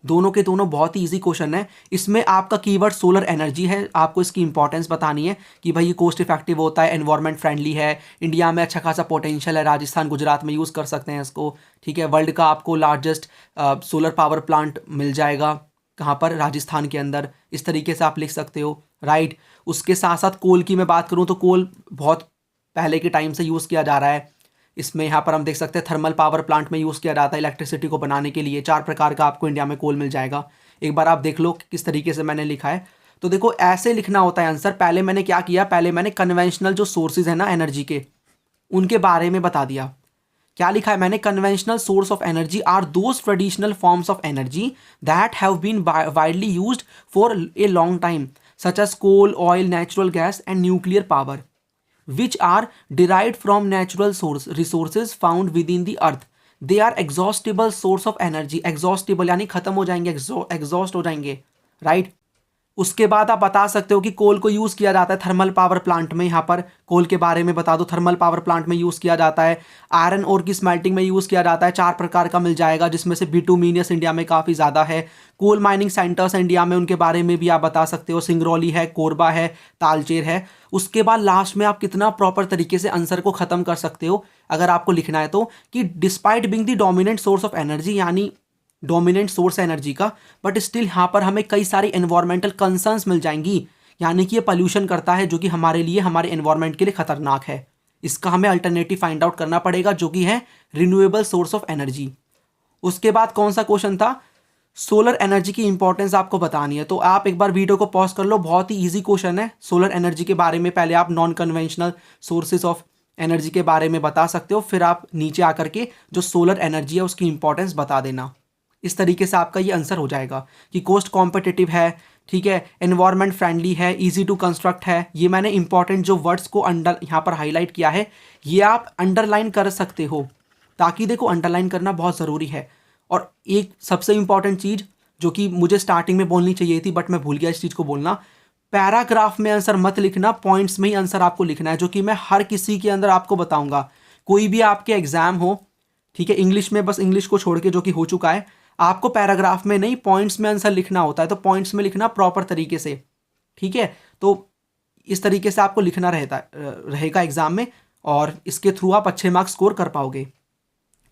दोनों के दोनों बहुत ही ईजी क्वेश्चन है। इसमें आपका कीवर्ड सोलर एनर्जी है, आपको इसकी इंपॉर्टेंस बतानी है कि भाई ये कॉस्ट इफेक्टिव होता है, एनवायरमेंट फ्रेंडली है, इंडिया में अच्छा खासा पोटेंशियल है, राजस्थान गुजरात में यूज़ कर सकते हैं इसको। ठीक है, वर्ल्ड का आपको लार्जेस्ट सोलर पावर प्लांट मिल जाएगा, कहाँ पर, राजस्थान के अंदर। इस तरीके से आप लिख सकते हो, राइट। उसके साथ साथ कोल की मैं बात करूँ तो कोल बहुत पहले के टाइम से यूज़ किया जा रहा है। इसमें यहाँ पर हम देख सकते हैं थर्मल पावर प्लांट में यूज़ किया जाता है इलेक्ट्रिसिटी को बनाने के लिए। 4 प्रकार का आपको इंडिया में कोल मिल जाएगा। एक बार आप देख लो कि किस तरीके से मैंने लिखा है। तो देखो ऐसे लिखना होता है आंसर। पहले मैंने क्या किया, पहले मैंने कन्वेंशनल जो सोर्सेज है ना एनर्जी के, उनके बारे में बता दिया। क्या लिखा है मैंने, conventional source of energy are those traditional forms of energy that have been widely used for a long time such as coal, oil, natural gas and nuclear power which are derived from natural resources found within the earth. They are exhaustible source of energy. exhaustible यानी खत्म हो जाएंगे, exhaust हो जाएंगे, right. उसके बाद आप बता सकते हो कि कोल को यूज़ किया जाता है थर्मल पावर प्लांट में। यहाँ पर कोल के बारे में बता दो, थर्मल पावर प्लांट में यूज़ किया जाता है। आयरन ओर की स्मेल्टिंग में यूज़ किया जाता है, 4 प्रकार का मिल जाएगा, जिसमें से बिटुमिनियस इंडिया में काफ़ी ज़्यादा है। कोल माइनिंग सेंटर्स इंडिया में, उनके बारे में भी आप बता सकते हो, सिंगरौली है, कोरबा है, तालचेर है। उसके बाद लास्ट में आप कितना प्रॉपर तरीके से आंसर को ख़त्म कर सकते हो अगर आपको लिखना है तो, कि despite being the dominant source of energy, यानी डोमिनेंट सोर्स है एनर्जी का, बट स्टिल यहाँ पर हमें कई सारी एनवायरमेंटल कंसर्न्स मिल जाएंगी, यानी कि ये पॉल्यूशन करता है जो कि हमारे लिए, हमारे एनवायरमेंट के लिए खतरनाक है। इसका हमें अल्टरनेटिव फाइंड आउट करना पड़ेगा जो कि है रिन्यूएबल सोर्स ऑफ एनर्जी। उसके बाद कौन सा क्वेश्चन था, सोलर एनर्जी की इंपॉर्टेंस आपको बतानी है। तो आप एक बार वीडियो को पॉज कर लो, बहुत ही ईजी क्वेश्चन है सोलर एनर्जी के बारे में। पहले आप non conventional sources of energy के बारे में बता सकते हो, फिर आप नीचे आकर के जो सोलर एनर्जी है उसकी इंपॉर्टेंस बता देना। इस तरीके से आपका ये आंसर हो जाएगा कि कॉस्ट कॉम्पिटिटिव है, ठीक है, एनवायरमेंट फ्रेंडली है, इजी टू कंस्ट्रक्ट है। ये मैंने इंपॉर्टेंट जो वर्ड्स को अंडर यहाँ पर हाईलाइट किया है, ये आप अंडरलाइन कर सकते हो, ताकि देखो अंडरलाइन करना बहुत ज़रूरी है। और एक सबसे इंपॉर्टेंट चीज़ जो कि मुझे स्टार्टिंग में बोलनी चाहिए थी बट मैं भूल गया इस चीज़ को बोलना, पैराग्राफ में आंसर मत लिखना, पॉइंट्स में ही आंसर आपको लिखना है, जो कि मैं हर किसी के अंदर आपको बताऊंगा। कोई भी आपके एग्जाम हो, ठीक है, इंग्लिश में, बस इंग्लिश को छोड़ के जो कि हो चुका है, आपको पैराग्राफ में नहीं पॉइंट्स में आंसर लिखना होता है, तो पॉइंट्स में लिखना प्रॉपर तरीके से, ठीक है। तो इस तरीके से आपको लिखना रहेगा एग्जाम में, और इसके थ्रू आप अच्छे मार्क्स स्कोर कर पाओगे।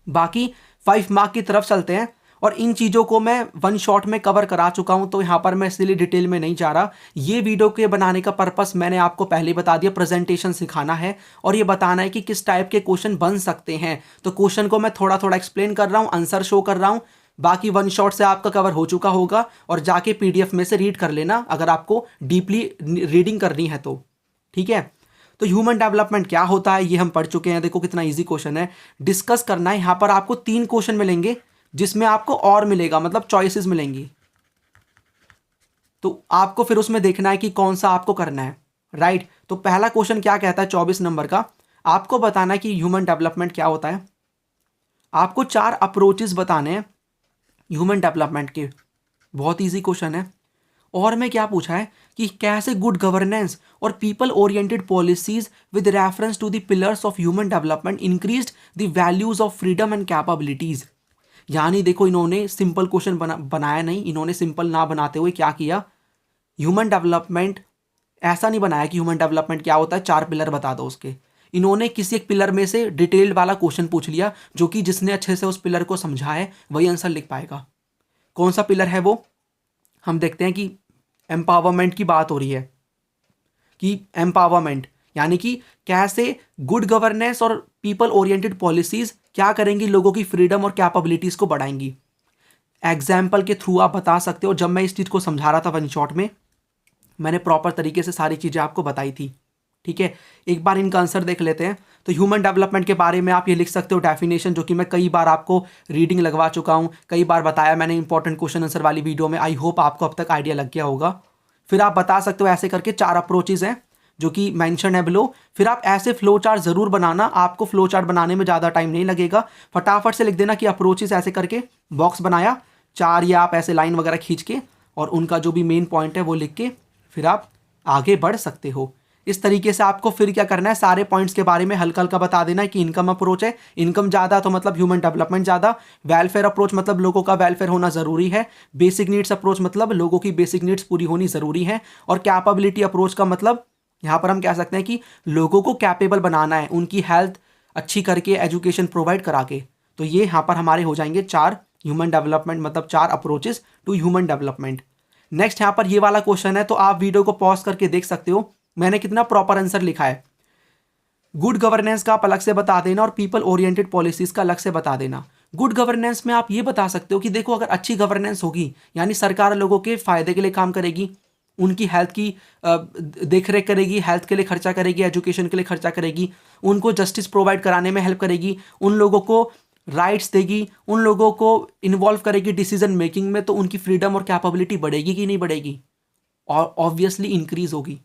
बाकी 5 मार्क की तरफ चलते हैं, और इन चीज़ों को मैं 1 शॉट में कवर करा चुका हूं, तो यहाँ पर मैं इसलिए डिटेल में नहीं जा रहा। ये वीडियो के बनाने का पर्पस मैंने आपको पहले बता दिया, प्रेजेंटेशन सिखाना है और ये बताना है कि किस टाइप के क्वेश्चन बन सकते हैं। तो क्वेश्चन को मैं थोड़ा थोड़ा एक्सप्लेन कर रहा हूँ, आंसर शो कर रहा हूँ। बाकी 1 शॉट से आपका कवर हो चुका होगा, और जाके PDF में से रीड कर लेना अगर आपको डीपली रीडिंग करनी है तो, ठीक है। तो ह्यूमन डेवलपमेंट क्या होता है ये हम पढ़ चुके हैं। देखो कितना इजी क्वेश्चन है, डिस्कस करना है। यहाँ पर आपको 3 क्वेश्चन मिलेंगे, जिसमें आपको और मिलेगा, मतलब चॉइसेस मिलेंगी, तो आपको फिर उसमें देखना है कि कौन सा आपको करना है, राइट। तो पहला क्वेश्चन क्या कहता है 24 नंबर का, आपको बताना है कि ह्यूमन डेवलपमेंट क्या होता है। आपको 4 अप्रोचेस बताने हैं ह्यूमन डेवलपमेंट के, बहुत इजी क्वेश्चन है। और में क्या पूछा है कि कैसे गुड गवर्नेंस और people oriented policies with reference to the pillars of human development increased the values of freedom and capabilities. यानी देखो इन्होंने सिंपल क्वेश्चन बनाया नहीं, इन्होंने सिंपल ना बनाते हुए क्या किया, ह्यूमन डेवलपमेंट ऐसा नहीं बनाया कि ह्यूमन डेवलपमेंट क्या होता है, 4 पिलर बता दो उसके। इन्होंने किसी एक पिलर में से डिटेल्ड वाला क्वेश्चन पूछ लिया, जो कि जिसने अच्छे से उस पिलर को समझा है वही आंसर लिख पाएगा। कौन सा पिलर है वो, हम देखते हैं कि एम्पावरमेंट की बात हो रही है, कि एम्पावरमेंट यानी कि कैसे गुड गवर्नेंस और पीपल ओरिएंटेड पॉलिसीज क्या करेंगी, लोगों की फ्रीडम और कैपेबिलिटीज को बढ़ाएंगी। एग्जाम्पल के थ्रू आप बता सकते हो। जब मैं इस चीज़ को समझा रहा था 1 शॉट में, मैंने प्रॉपर तरीके से सारी चीज़ें आपको बताई थी, ठीक है। एक बार इनका आंसर देख लेते हैं। तो ह्यूमन डेवलपमेंट के बारे में आप ये लिख सकते हो डेफिनेशन, जो कि मैं कई बार आपको रीडिंग लगवा चुका हूँ, कई बार बताया मैंने इंपॉर्टेंट क्वेश्चन आंसर वाली वीडियो में। आई होप आपको अब तक आइडिया लग गया होगा। फिर आप बता सकते हो ऐसे करके 4 अप्रोचेज हैं जो कि मेंशन है बिलो। फिर आप ऐसे फ्लो चार्ट ज़रूर बनाना, आपको फ्लो चार्ट बनाने में ज़्यादा टाइम नहीं लगेगा। फटाफट से लिख देना कि अप्रोचेज ऐसे करके बॉक्स बनाया 4, या आप ऐसे लाइन वगैरह खींच के, और उनका जो भी मेन पॉइंट है वो लिख के फिर आप आगे बढ़ सकते हो। इस तरीके से आपको फिर क्या करना है, सारे पॉइंट्स के बारे में हल्का हल्का बता देना है कि इनकम अप्रोच है, इनकम ज़्यादा तो मतलब ह्यूमन डेवलपमेंट ज़्यादा, वेलफेयर अप्रोच मतलब लोगों का वेलफेयर होना ज़रूरी है, बेसिक नीड्स अप्रोच मतलब लोगों की बेसिक नीड्स पूरी होनी ज़रूरी है, और कैपेबिलिटी अप्रोच का मतलब यहाँ पर हम कह सकते हैं कि लोगों को कैपेबल बनाना है, उनकी हेल्थ अच्छी करके, एजुकेशन प्रोवाइड करा के। तो ये यहाँ पर हमारे हो जाएंगे 4 ह्यूमन डेवलपमेंट मतलब 4 approaches to human development. Next यहाँ पर ये वाला क्वेश्चन है, तो आप वीडियो को पॉज करके देख सकते हो मैंने कितना प्रॉपर आंसर लिखा है। गुड गवर्नेंस का आप अलग से बता देना और पीपल ओरिएंटेड पॉलिसीज का अलग से बता देना। गुड गवर्नेंस में आप ये बता सकते हो कि देखो, अगर अच्छी गवर्नेंस होगी यानी सरकार लोगों के फायदे के लिए काम करेगी, उनकी हेल्थ की देख रेख करेगी, हेल्थ के लिए खर्चा करेगी, एजुकेशन के लिए खर्चा करेगी, उनको जस्टिस प्रोवाइड कराने में हेल्प करेगी, उन लोगों को राइट्स देगी, उन लोगों को इन्वॉल्व करेगी डिसीजन मेकिंग में, तो उनकी फ्रीडम और कैपेबिलिटी बढ़ेगी कि नहीं बढ़ेगी? और ऑब्वियसली इंक्रीज होगी।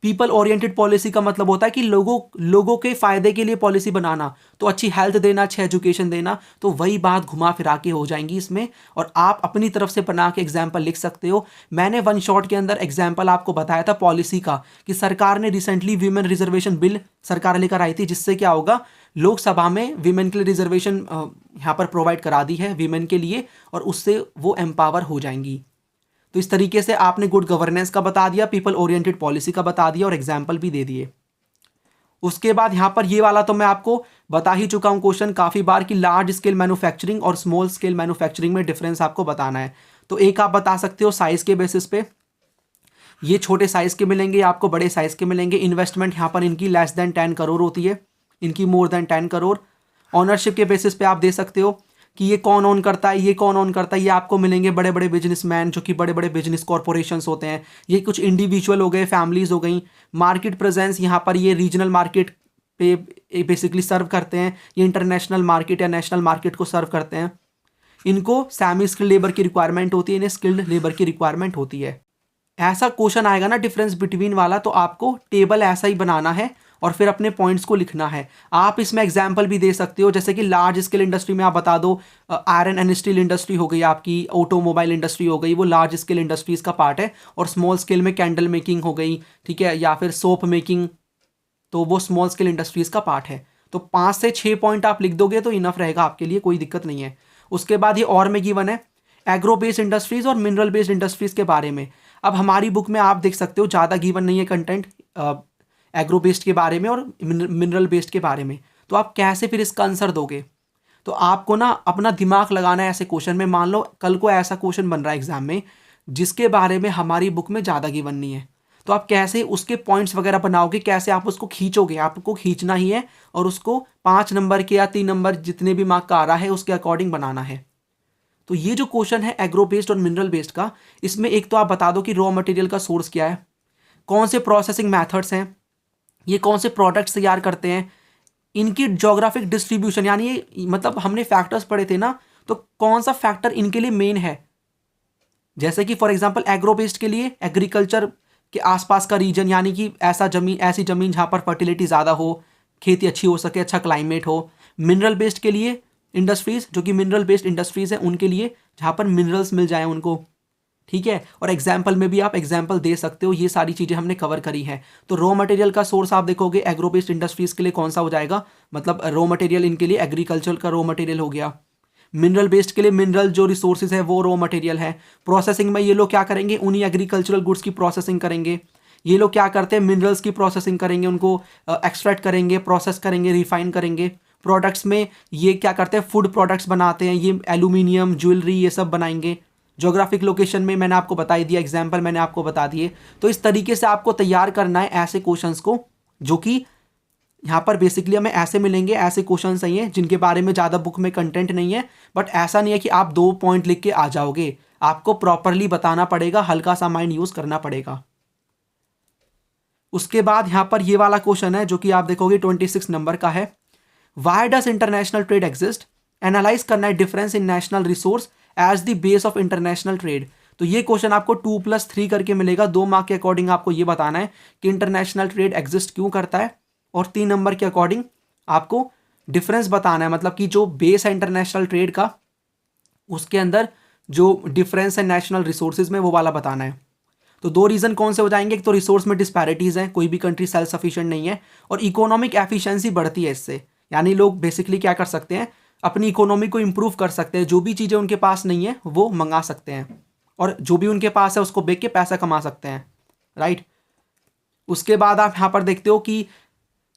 पीपल ओरिएंटेड पॉलिसी का मतलब होता है कि लोगों के फायदे के लिए पॉलिसी बनाना, तो अच्छी हेल्थ देना, अच्छी एजुकेशन देना, तो वही बात घुमा फिरा के हो जाएंगी इसमें। और आप अपनी तरफ से बना के एग्जाम्पल लिख सकते हो। मैंने वन शॉट के अंदर एग्जाम्पल आपको बताया था पॉलिसी का कि सरकार ने रिसेंटली वीमेन रिजर्वेशन बिल सरकार लेकर आई थी, जिससे क्या होगा, लोकसभा में वीमेन के लिए रिजर्वेशन यहाँ पर प्रोवाइड करा दी है वीमेन के लिए, और उससे वो एम्पावर हो जाएंगी। तो इस तरीके से आपने गुड गवर्नेंस का बता दिया, पीपल ओरिएंटेड पॉलिसी का बता दिया और एग्जाम्पल भी दे दिए। उसके बाद यहाँ पर ये वाला तो मैं आपको बता ही चुका हूँ क्वेश्चन काफ़ी बार कि लार्ज स्केल मैन्युफैक्चरिंग और स्मॉल स्केल मैन्युफैक्चरिंग में डिफरेंस आपको बताना है। तो एक आप बता सकते हो साइज़ के बेसिस पे, ये छोटे साइज़ के मिलेंगे, आपको बड़े साइज़ के मिलेंगे। इन्वेस्टमेंट यहाँ पर इनकी लेस देन 10 करोड़ होती है, इनकी मोर देन 10 करोड़। ऑनरशिप के बेसिस पे आप दे सकते हो कि ये कौन ओन करता है, ये कौन ओन करता है। ये आपको मिलेंगे बड़े बड़े बिजनेसमैन, जो कि बड़े बड़े बिजनेस कॉरपोरेशंस होते हैं। ये कुछ इंडिविजुअल हो गए, फैमिलीज हो गई। मार्केट प्रेजेंस यहाँ पर ये रीजनल मार्केट पे बेसिकली सर्व करते हैं, ये इंटरनेशनल मार्केट या नेशनल मार्केट को सर्व करते हैं। इनको सेमी स्किल्ड लेबर की रिक्वायरमेंट होती है, इन्हें स्किल्ड लेबर की रिक्वायरमेंट होती है। ऐसा क्वेश्चन आएगा ना डिफरेंस बिटवीन वाला, तो आपको टेबल ऐसा ही बनाना है और फिर अपने पॉइंट्स को लिखना है। आप इसमें एग्जाम्पल भी दे सकते हो, जैसे कि लार्ज स्केल इंडस्ट्री में आप बता दो आयरन एंड स्टील इंडस्ट्री हो गई, आपकी ऑटोमोबाइल इंडस्ट्री हो गई, वो लार्ज स्केल इंडस्ट्रीज का पार्ट है। और स्मॉल स्केल में कैंडल मेकिंग हो गई, ठीक है, या फिर सोप मेकिंग, तो वो स्मॉल स्केल इंडस्ट्रीज का पार्ट है। तो 5 से 6 पॉइंट आप लिख दोगे तो इनफ रहेगा आपके लिए, कोई दिक्कत नहीं है। उसके बाद ये और में गिवन है एग्रो बेस्ड इंडस्ट्रीज और मिनरल बेस्ड इंडस्ट्रीज के बारे में। अब हमारी बुक में आप देख सकते हो ज़्यादा गिवन नहीं है कंटेंट एग्रो बेस्ड के बारे में और मिनरल बेस्ड के बारे में। तो आप कैसे फिर इसका आंसर दोगे? तो आपको ना अपना दिमाग लगाना है ऐसे क्वेश्चन में। मान लो कल को ऐसा क्वेश्चन बन रहा है एग्जाम में जिसके बारे में हमारी बुक में ज़्यादा गिवन नहीं है, तो आप कैसे उसके पॉइंट्स वगैरह बनाओगे, कैसे आप उसको खींचोगे? आपको खींचना ही है और उसको 5 नंबर के या 3 नंबर जितने भी मार्क का आ रहा है उसके अकॉर्डिंग बनाना है। तो ये जो क्वेश्चन है एग्रो बेस्ड और मिनरल बेस्ड का, इसमें एक तो आप बता दो कि रॉ मटेरियल का सोर्स क्या है, कौन से प्रोसेसिंग मैथड्स हैं, ये कौन से प्रोडक्ट्स तैयार करते हैं, इनकी ज्योग्राफिक डिस्ट्रीब्यूशन, यानी ये मतलब हमने फैक्टर्स पढ़े थे ना, तो कौन सा फैक्टर इनके लिए मेन है। जैसे कि फॉर एग्जांपल एग्रो बेस्ड के लिए एग्रीकल्चर के आसपास का रीजन, यानी कि ऐसी ज़मीन जहाँ पर फर्टिलिटी ज़्यादा हो, खेती अच्छी हो सके, अच्छा क्लाइमेट हो। मिनरल बेस्ड के लिए इंडस्ट्रीज़, जो कि मिनरल बेस्ड इंडस्ट्रीज़ हैं उनके लिए जहाँ पर मिनरल्स मिल जाएँ उनको, ठीक है। और एग्जाम्पल में भी आप एग्जाम्पल दे सकते हो। ये सारी चीज़ें हमने कवर करी हैं। तो रॉ मटेरियल का सोर्स आप देखोगे एग्रो बेस्ड इंडस्ट्रीज़ के लिए कौन सा हो जाएगा, मतलब रॉ मटेरियल इनके लिए एग्रीकल्चर का रॉ मटेरियल हो गया। मिनरल बेस्ड के लिए मिनरल जो रिसोर्सेज है वो रॉ मटेरियल है। प्रोसेसिंग में ये लोग क्या करेंगे, उन्हीं एग्रीकल्चरल गुड्स की प्रोसेसिंग करेंगे। ये लोग क्या करते हैं, मिनरल्स की प्रोसेसिंग करेंगे, उनको एक्सट्रैक्ट करेंगे, प्रोसेस करेंगे, रिफाइन करेंगे। प्रोडक्ट्स में ये क्या करते हैं, फूड प्रोडक्ट्स बनाते हैं, ये एल्यूमिनियम, ज्वेलरी, ये सब बनाएंगे। ज्योग्राफिक लोकेशन में मैंने आपको बता ही दिया, एग्जाम्पल मैंने आपको बता दिए। तो इस तरीके से आपको तैयार करना है ऐसे क्वेश्चंस को, जो कि यहाँ पर बेसिकली हमें ऐसे मिलेंगे। ऐसे क्वेश्चन सही हैं जिनके बारे में ज़्यादा बुक में कंटेंट नहीं है, बट ऐसा नहीं है कि आप 2 पॉइंट लिख के आ जाओगे। आपको प्रॉपरली बताना पड़ेगा, हल्का सा माइंड यूज़ करना पड़ेगा। उसके बाद यहाँ पर ये वाला क्वेश्चन है जो कि आप देखोगे 26 नंबर का है। Why does international trade exist? Analyse करना है difference in national resource as the base of international trade. तो ये क्वेश्चन आपको 2+3 करके मिलेगा। 2 मार्क के अकॉर्डिंग आपको ये बताना है कि इंटरनेशनल ट्रेड एग्जिस्ट क्यों करता है, और 3 नंबर के अकॉर्डिंग आपको डिफरेंस बताना है, मतलब कि जो बेस है इंटरनेशनल ट्रेड का, उसके अंदर जो डिफरेंस है नेशनल रिसोर्सेज में, वो वाला बताना है। तो दो रीज़न कौन से हो जाएंगे, एक तो रिसोर्स में डिस्पैरिटीज़ हैं, कोई भी कंट्री सेल्फ सफिशिएंट नहीं है, और इकोनॉमिक एफिशिएंसी बढ़ती है इससे। यानी लोग बेसिकली क्या कर सकते हैं, अपनी इकोनॉमी को इंप्रूव कर सकते हैं, जो भी चीज़ें उनके पास नहीं है वो मंगा सकते हैं, और जो भी उनके पास है उसको बेच के पैसा कमा सकते हैं, राइट। उसके बाद आप यहाँ पर देखते हो कि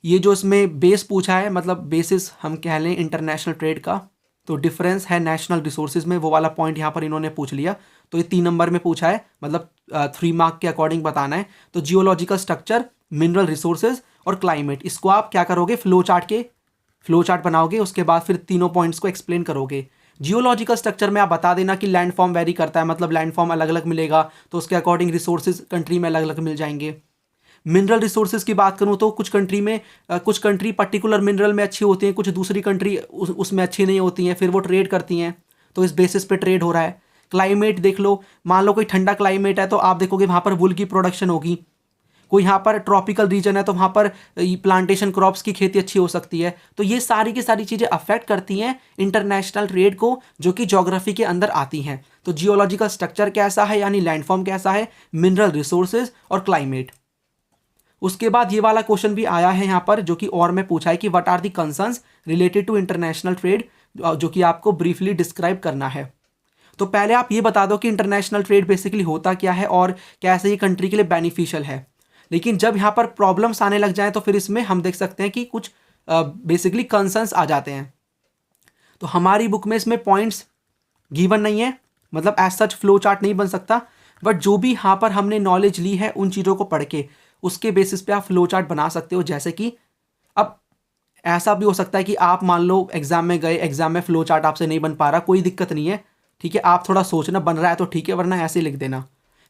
ये जो इसमें बेस पूछा है, मतलब बेसिस हम कह लें इंटरनेशनल ट्रेड का, तो डिफरेंस है नेशनल रिसोर्सेज में, वो वाला पॉइंट यहाँ पर इन्होंने पूछ लिया। तो ये 3 नंबर में पूछा है, मतलब 3 मार्क के अकॉर्डिंग बताना है। तो जियोलॉजिकल स्ट्रक्चर, मिनरल रिसोर्सेज और क्लाइमेट, इसको आप क्या करोगे, फ्लो चार्ट बनाओगे, उसके बाद फिर तीनों पॉइंट्स को एक्सप्लेन करोगे। जियोलॉजिकल स्ट्रक्चर में आप बता देना कि लैंडफॉर्म वेरी करता है, मतलब लैंडफॉर्म अलग अलग मिलेगा, तो उसके अकॉर्डिंग रिसोर्सेज कंट्री में अलग अलग मिल जाएंगे। मिनरल रिसोर्सेज की बात करूँ तो कुछ कंट्री पर्टिकुलर मिनरल में अच्छी होती हैं, कुछ दूसरी कंट्री उसमें अच्छी नहीं होती हैं, फिर वो ट्रेड करती हैं, तो इस बेसिस पे ट्रेड हो रहा है। क्लाइमेट देख लो, मान लो कोई ठंडा क्लाइमेट है तो आप देखोगे वहाँ पर वुल की प्रोडक्शन होगी, कोई यहाँ पर ट्रॉपिकल रीजन है तो वहाँ पर प्लांटेशन क्रॉप्स की खेती अच्छी हो सकती है। तो ये सारी की सारी चीज़ें अफेक्ट करती हैं इंटरनेशनल ट्रेड को, जो कि ज्योग्राफी के अंदर आती हैं। तो जियोलॉजिकल स्ट्रक्चर कैसा है, यानी लैंडफॉर्म कैसा है, मिनरल रिसोर्सेज और क्लाइमेट। उसके बाद ये वाला क्वेश्चन भी आया है यहाँ पर, जो कि और में पूछा है कि what are the concerns related to international trade, जो कि आपको ब्रीफली डिस्क्राइब करना है। तो पहले आप ये बता दो कि इंटरनेशनल ट्रेड बेसिकली होता क्या है और कैसे ये कंट्री के लिए बेनिफिशियल है। लेकिन जब यहाँ पर प्रॉब्लम्स आने लग जाएं तो फिर इसमें हम देख सकते हैं कि कुछ बेसिकली कंसर्न्स आ जाते हैं। तो हमारी बुक में इसमें पॉइंट्स गिवन नहीं है, मतलब एज सच फ्लो चार्ट नहीं बन सकता, बट जो भी यहाँ पर हमने नॉलेज ली है उन चीज़ों को पढ़ के उसके बेसिस पे आप फ्लो चार्ट बना सकते हो। जैसे कि अब ऐसा भी हो सकता है कि आप मान लो एग्जाम में गए, एग्जाम में फ्लो चार्ट आपसे नहीं बन पा रहा, कोई दिक्कत नहीं है, ठीक है, आप थोड़ा सोचना, बन रहा है तो ठीक है, वरना ऐसे लिख देना।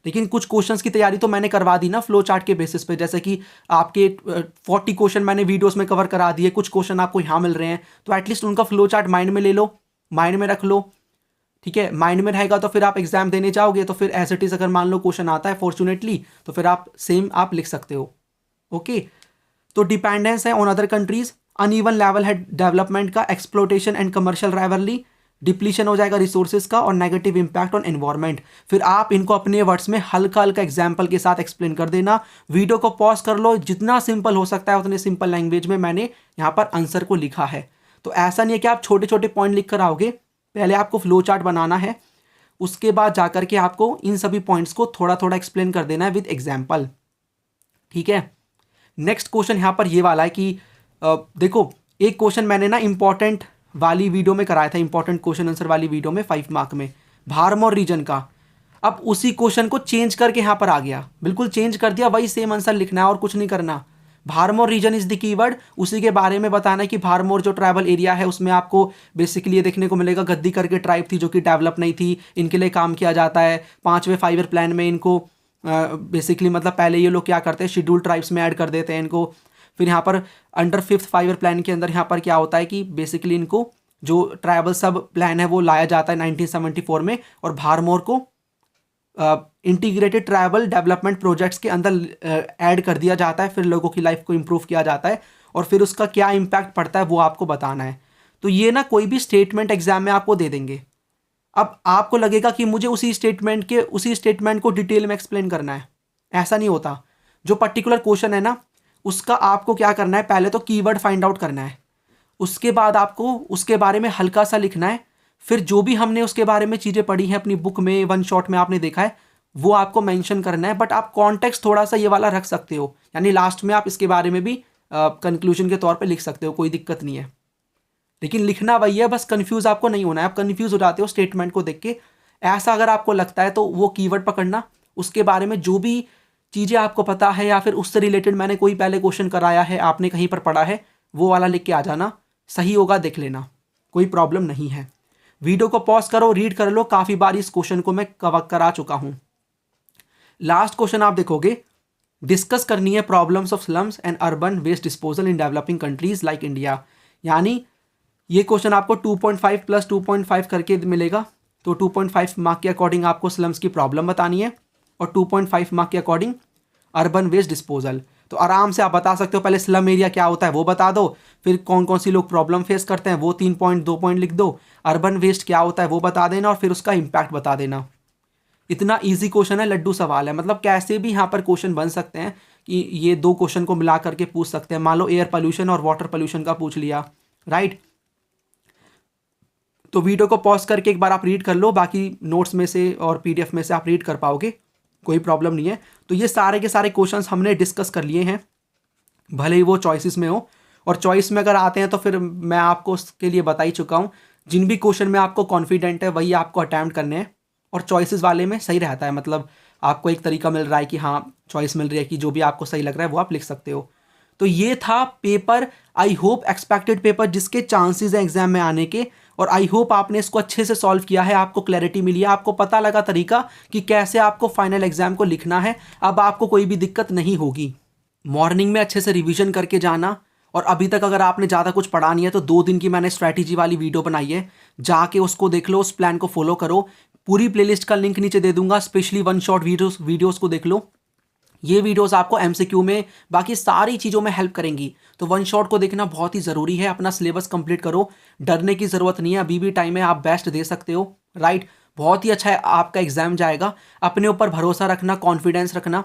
लेकिन कुछ क्वेश्चंस की तैयारी तो मैंने करवा दी ना फ्लो चार्ट के बेसिस पे, जैसे कि आपके 40 क्वेश्चन मैंने वीडियोस में कवर करा दिए, कुछ क्वेश्चन आपको यहाँ मिल रहे हैं, तो एटलीस्ट उनका फ्लो चार्ट माइंड में ले लो, माइंड में रख लो, ठीक है। माइंड में रहेगा तो फिर आप एग्जाम देने जाओगे तो फिर एज इट इज अगर मान लो क्वेश्चन आता है फॉर्चुनेटली, तो फिर आप सेम आप लिख सकते हो। ओके, तो डिपेंडेंस है on other countries, uneven level है डेवलपमेंट का, exploitation and commercial rivalry, depletion हो जाएगा रिसोर्सेज का, और नेगेटिव इंपैक्ट ऑन एनवायरनमेंट। फिर आप इनको अपने वर्ड्स में हल्का हल्का एग्जाम्पल के साथ एक्सप्लेन कर देना। वीडियो को पॉज कर लो, जितना सिंपल हो सकता है उतने सिंपल लैंग्वेज में मैंने यहाँ पर आंसर को लिखा है। तो ऐसा नहीं है कि आप छोटे छोटे पॉइंट लिख कर आओगे, पहले आपको फ्लो चार्ट बनाना है, उसके बाद जाकर के आपको इन सभी पॉइंट्स को थोड़ा थोड़ा एक्सप्लेन कर देना है विद एग्जाम्पल, ठीक है। नेक्स्ट क्वेश्चन यहाँ पर ये वाला है कि देखो, एक क्वेश्चन मैंने ना इंपॉर्टेंट वाली वीडियो में कराया था, इंपॉर्टेंट क्वेश्चन आंसर वाली वीडियो में 5 मार्क में, भारमोर रीजन का। अब उसी क्वेश्चन को चेंज करके यहाँ पर आ गया, बिल्कुल चेंज कर दिया, वही सेम आंसर लिखना है और कुछ नहीं करना। भारमोर रीजन इज द कीवर्ड, उसी के बारे में बताना है कि भारमोर जो ट्राइबल एरिया है उसमें आपको बेसिकली ये देखने को मिलेगा, गद्दी करके ट्राइब थी जो कि डेवलप नहीं थी, इनके लिए काम किया जाता है 5वें 5 ईयर प्लान में। इनको बेसिकली मतलब पहले ये लोग क्या करते हैं, शेड्यूल ट्राइब्स में ऐड कर देते हैं इनको, फिर यहाँ पर अंडर 5th 5 ईयर प्लान के अंदर यहाँ पर क्या होता है कि बेसिकली इनको जो ट्राइबल सब प्लान है वो लाया जाता है 1974 में, और भारमोर को इंटीग्रेटेड ट्राइबल डेवलपमेंट प्रोजेक्ट्स के अंदर ऐड कर दिया जाता है, फिर लोगों की लाइफ को इम्प्रूव किया जाता है, और फिर उसका क्या इम्पैक्ट पड़ता है वो आपको बताना है। तो ये ना कोई भी स्टेटमेंट एग्जाम में आपको दे देंगे, अब आपको लगेगा कि मुझे उसी स्टेटमेंट को डिटेल में एक्सप्लेन करना है, ऐसा नहीं होता। जो पर्टिकुलर क्वेश्चन है ना उसका आपको क्या करना है, पहले तो कीवर्ड फाइंड आउट करना है, उसके बाद आपको उसके बारे में हल्का सा लिखना है, फिर जो भी हमने उसके बारे में चीज़ें पढ़ी हैं अपनी बुक में, वन शॉट में आपने देखा है, वो आपको मेंशन करना है। बट आप कॉन्टेक्स्ट थोड़ा सा ये वाला रख सकते हो, यानी लास्ट में आप इसके बारे में भी कंक्लूजन के तौर पे लिख सकते हो, कोई दिक्कत नहीं है। लेकिन लिखना वही है, बस कंफ्यूज आपको नहीं होना है। आप कंफ्यूज हो जाते हो स्टेटमेंट को देख के, ऐसा अगर आपको लगता है तो वो कीवर्ड पकड़ना, उसके बारे में जो भी चीज़ें आपको पता है या फिर उससे रिलेटेड मैंने कोई पहले क्वेश्चन कराया है, आपने कहीं पर पढ़ा है, वो वाला लिख के आ जाना, सही होगा देख लेना, कोई प्रॉब्लम नहीं है। वीडियो को पॉज करो, रीड कर लो, काफ़ी बार इस क्वेश्चन को मैं कवर करा चुका हूँ। लास्ट क्वेश्चन आप देखोगे, डिस्कस करनी है problems of slums and urban waste disposal in developing countries like India. यानी ये क्वेश्चन आपको 2.5 + 2.5 करके मिलेगा, तो 2.5 मार्क के अकॉर्डिंग आपको स्लम्स की प्रॉब्लम बतानी है, और 2.5 मार्क के अकॉर्डिंग अर्बन वेस्ट डिस्पोजल। तो आराम से आप बता सकते हो, पहले स्लम एरिया क्या होता है वो बता दो, फिर कौन कौन सी लोग प्रॉब्लम फेस करते हैं वो 3 पॉइंट 2 पॉइंट लिख दो, अर्बन वेस्ट क्या होता है वो बता देना, और फिर उसका इम्पैक्ट बता देना। इतना ईजी क्वेश्चन है, लड्डू सवाल है, मतलब कैसे भी यहाँ पर क्वेश्चन बन सकते हैं कि ये दो क्वेश्चन को मिला करके पूछ सकते हैं। मान लो एयर पोल्यूशन और वाटर पोल्यूशन का पूछ लिया, राइट। तो वीडियो को पॉज करके एक बार आप रीड कर लो, बाकी नोट्स में से और पीडीएफ में से आप रीड कर पाओगे, कोई प्रॉब्लम नहीं है। तो ये सारे के सारे क्वेश्चंस हमने डिस्कस कर लिए हैं, भले ही वो चॉइसेस में हो। और चॉइस में अगर आते हैं तो फिर मैं आपको उसके लिए बता ही चुका हूँ, जिन भी क्वेश्चन में आपको कॉन्फिडेंट है वही आपको अटैम्प्ट करने हैं। और चॉइसेस वाले में सही रहता है, मतलब आपको एक तरीका मिल रहा है कि हाँ चॉइस मिल रही है कि जो भी आपको सही लग रहा है वो आप लिख सकते हो। तो ये था paper, I hope expected paper जिसके चांसेस हैं एग्जाम में आने के। और आई होप आपने इसको अच्छे से सॉल्व किया है, आपको क्लैरिटी मिली है, आपको पता लगा तरीका कि कैसे आपको फाइनल एग्जाम को लिखना है। अब आपको कोई भी दिक्कत नहीं होगी। मॉर्निंग में अच्छे से रिवीजन करके जाना। और अभी तक अगर आपने ज़्यादा कुछ पढ़ा नहीं है तो 2 दिन की मैंने स्ट्रैटेजी वाली वीडियो बनाई है, जाके उसको देख लो, उस प्लान को फॉलो करो। पूरी प्लेलिस्ट का लिंक नीचे दे दूंगा, स्पेशली वन शॉट वीडियोस को देख लो। ये वीडियोस आपको एमसीक्यू में, बाकी सारी चीज़ों में हेल्प करेंगी। तो वन शॉट को देखना बहुत ही ज़रूरी है। अपना सिलेबस कंप्लीट करो, डरने की ज़रूरत नहीं है, अभी भी टाइम है, आप बेस्ट दे सकते हो, राइट। बहुत ही अच्छा है आपका एग्जाम जाएगा। अपने ऊपर भरोसा रखना, कॉन्फिडेंस रखना,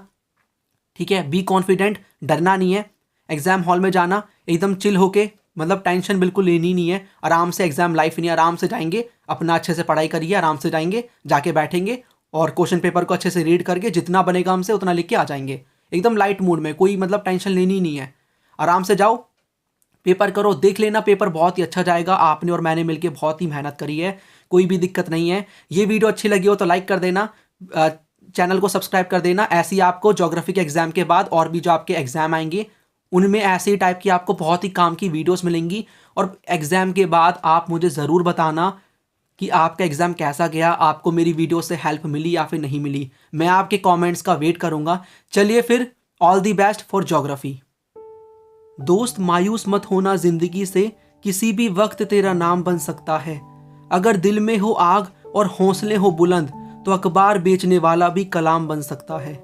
ठीक है। बी कॉन्फिडेंट, डरना नहीं है। एग्जाम हॉल में जाना एकदम चिल होके, मतलब टेंशन बिल्कुल लेनी नहीं है। आराम से एग्जाम लाइफ नहीं, आराम से जाएंगे, अपना अच्छे से पढ़ाई करिए, आराम से जाएंगे, जाके बैठेंगे और क्वेश्चन पेपर को अच्छे से रीड करके जितना बनेगा हमसे उतना लिख के आ जाएंगे, एकदम लाइट मूड में, कोई मतलब टेंशन लेनी नहीं है। आराम से जाओ, पेपर करो, देख लेना पेपर बहुत ही अच्छा जाएगा। आपने और मैंने मिलके बहुत ही मेहनत करी है, कोई भी दिक्कत नहीं है। ये वीडियो अच्छी लगी हो तो लाइक कर देना, चैनल को सब्सक्राइब कर देना। ऐसे ही आपको ज्योग्राफी के एग्जाम के बाद और भी जो आपके एग्जाम आएंगे उनमें ऐसे ही टाइप की आपको बहुत ही काम की वीडियोस मिलेंगी। और एग्जाम के बाद आप मुझे ज़रूर बताना कि आपका एग्ज़ाम कैसा गया, आपको मेरी वीडियो से हेल्प मिली या फिर नहीं मिली। मैं आपके कमेंट्स का वेट करूंगा। चलिए फिर, all the best for geography. दोस्त मायूस मत होना जिंदगी से, किसी भी वक्त तेरा नाम बन सकता है। अगर दिल में हो आग और हौसले हो बुलंद तो अखबार बेचने वाला भी कलाम बन सकता है।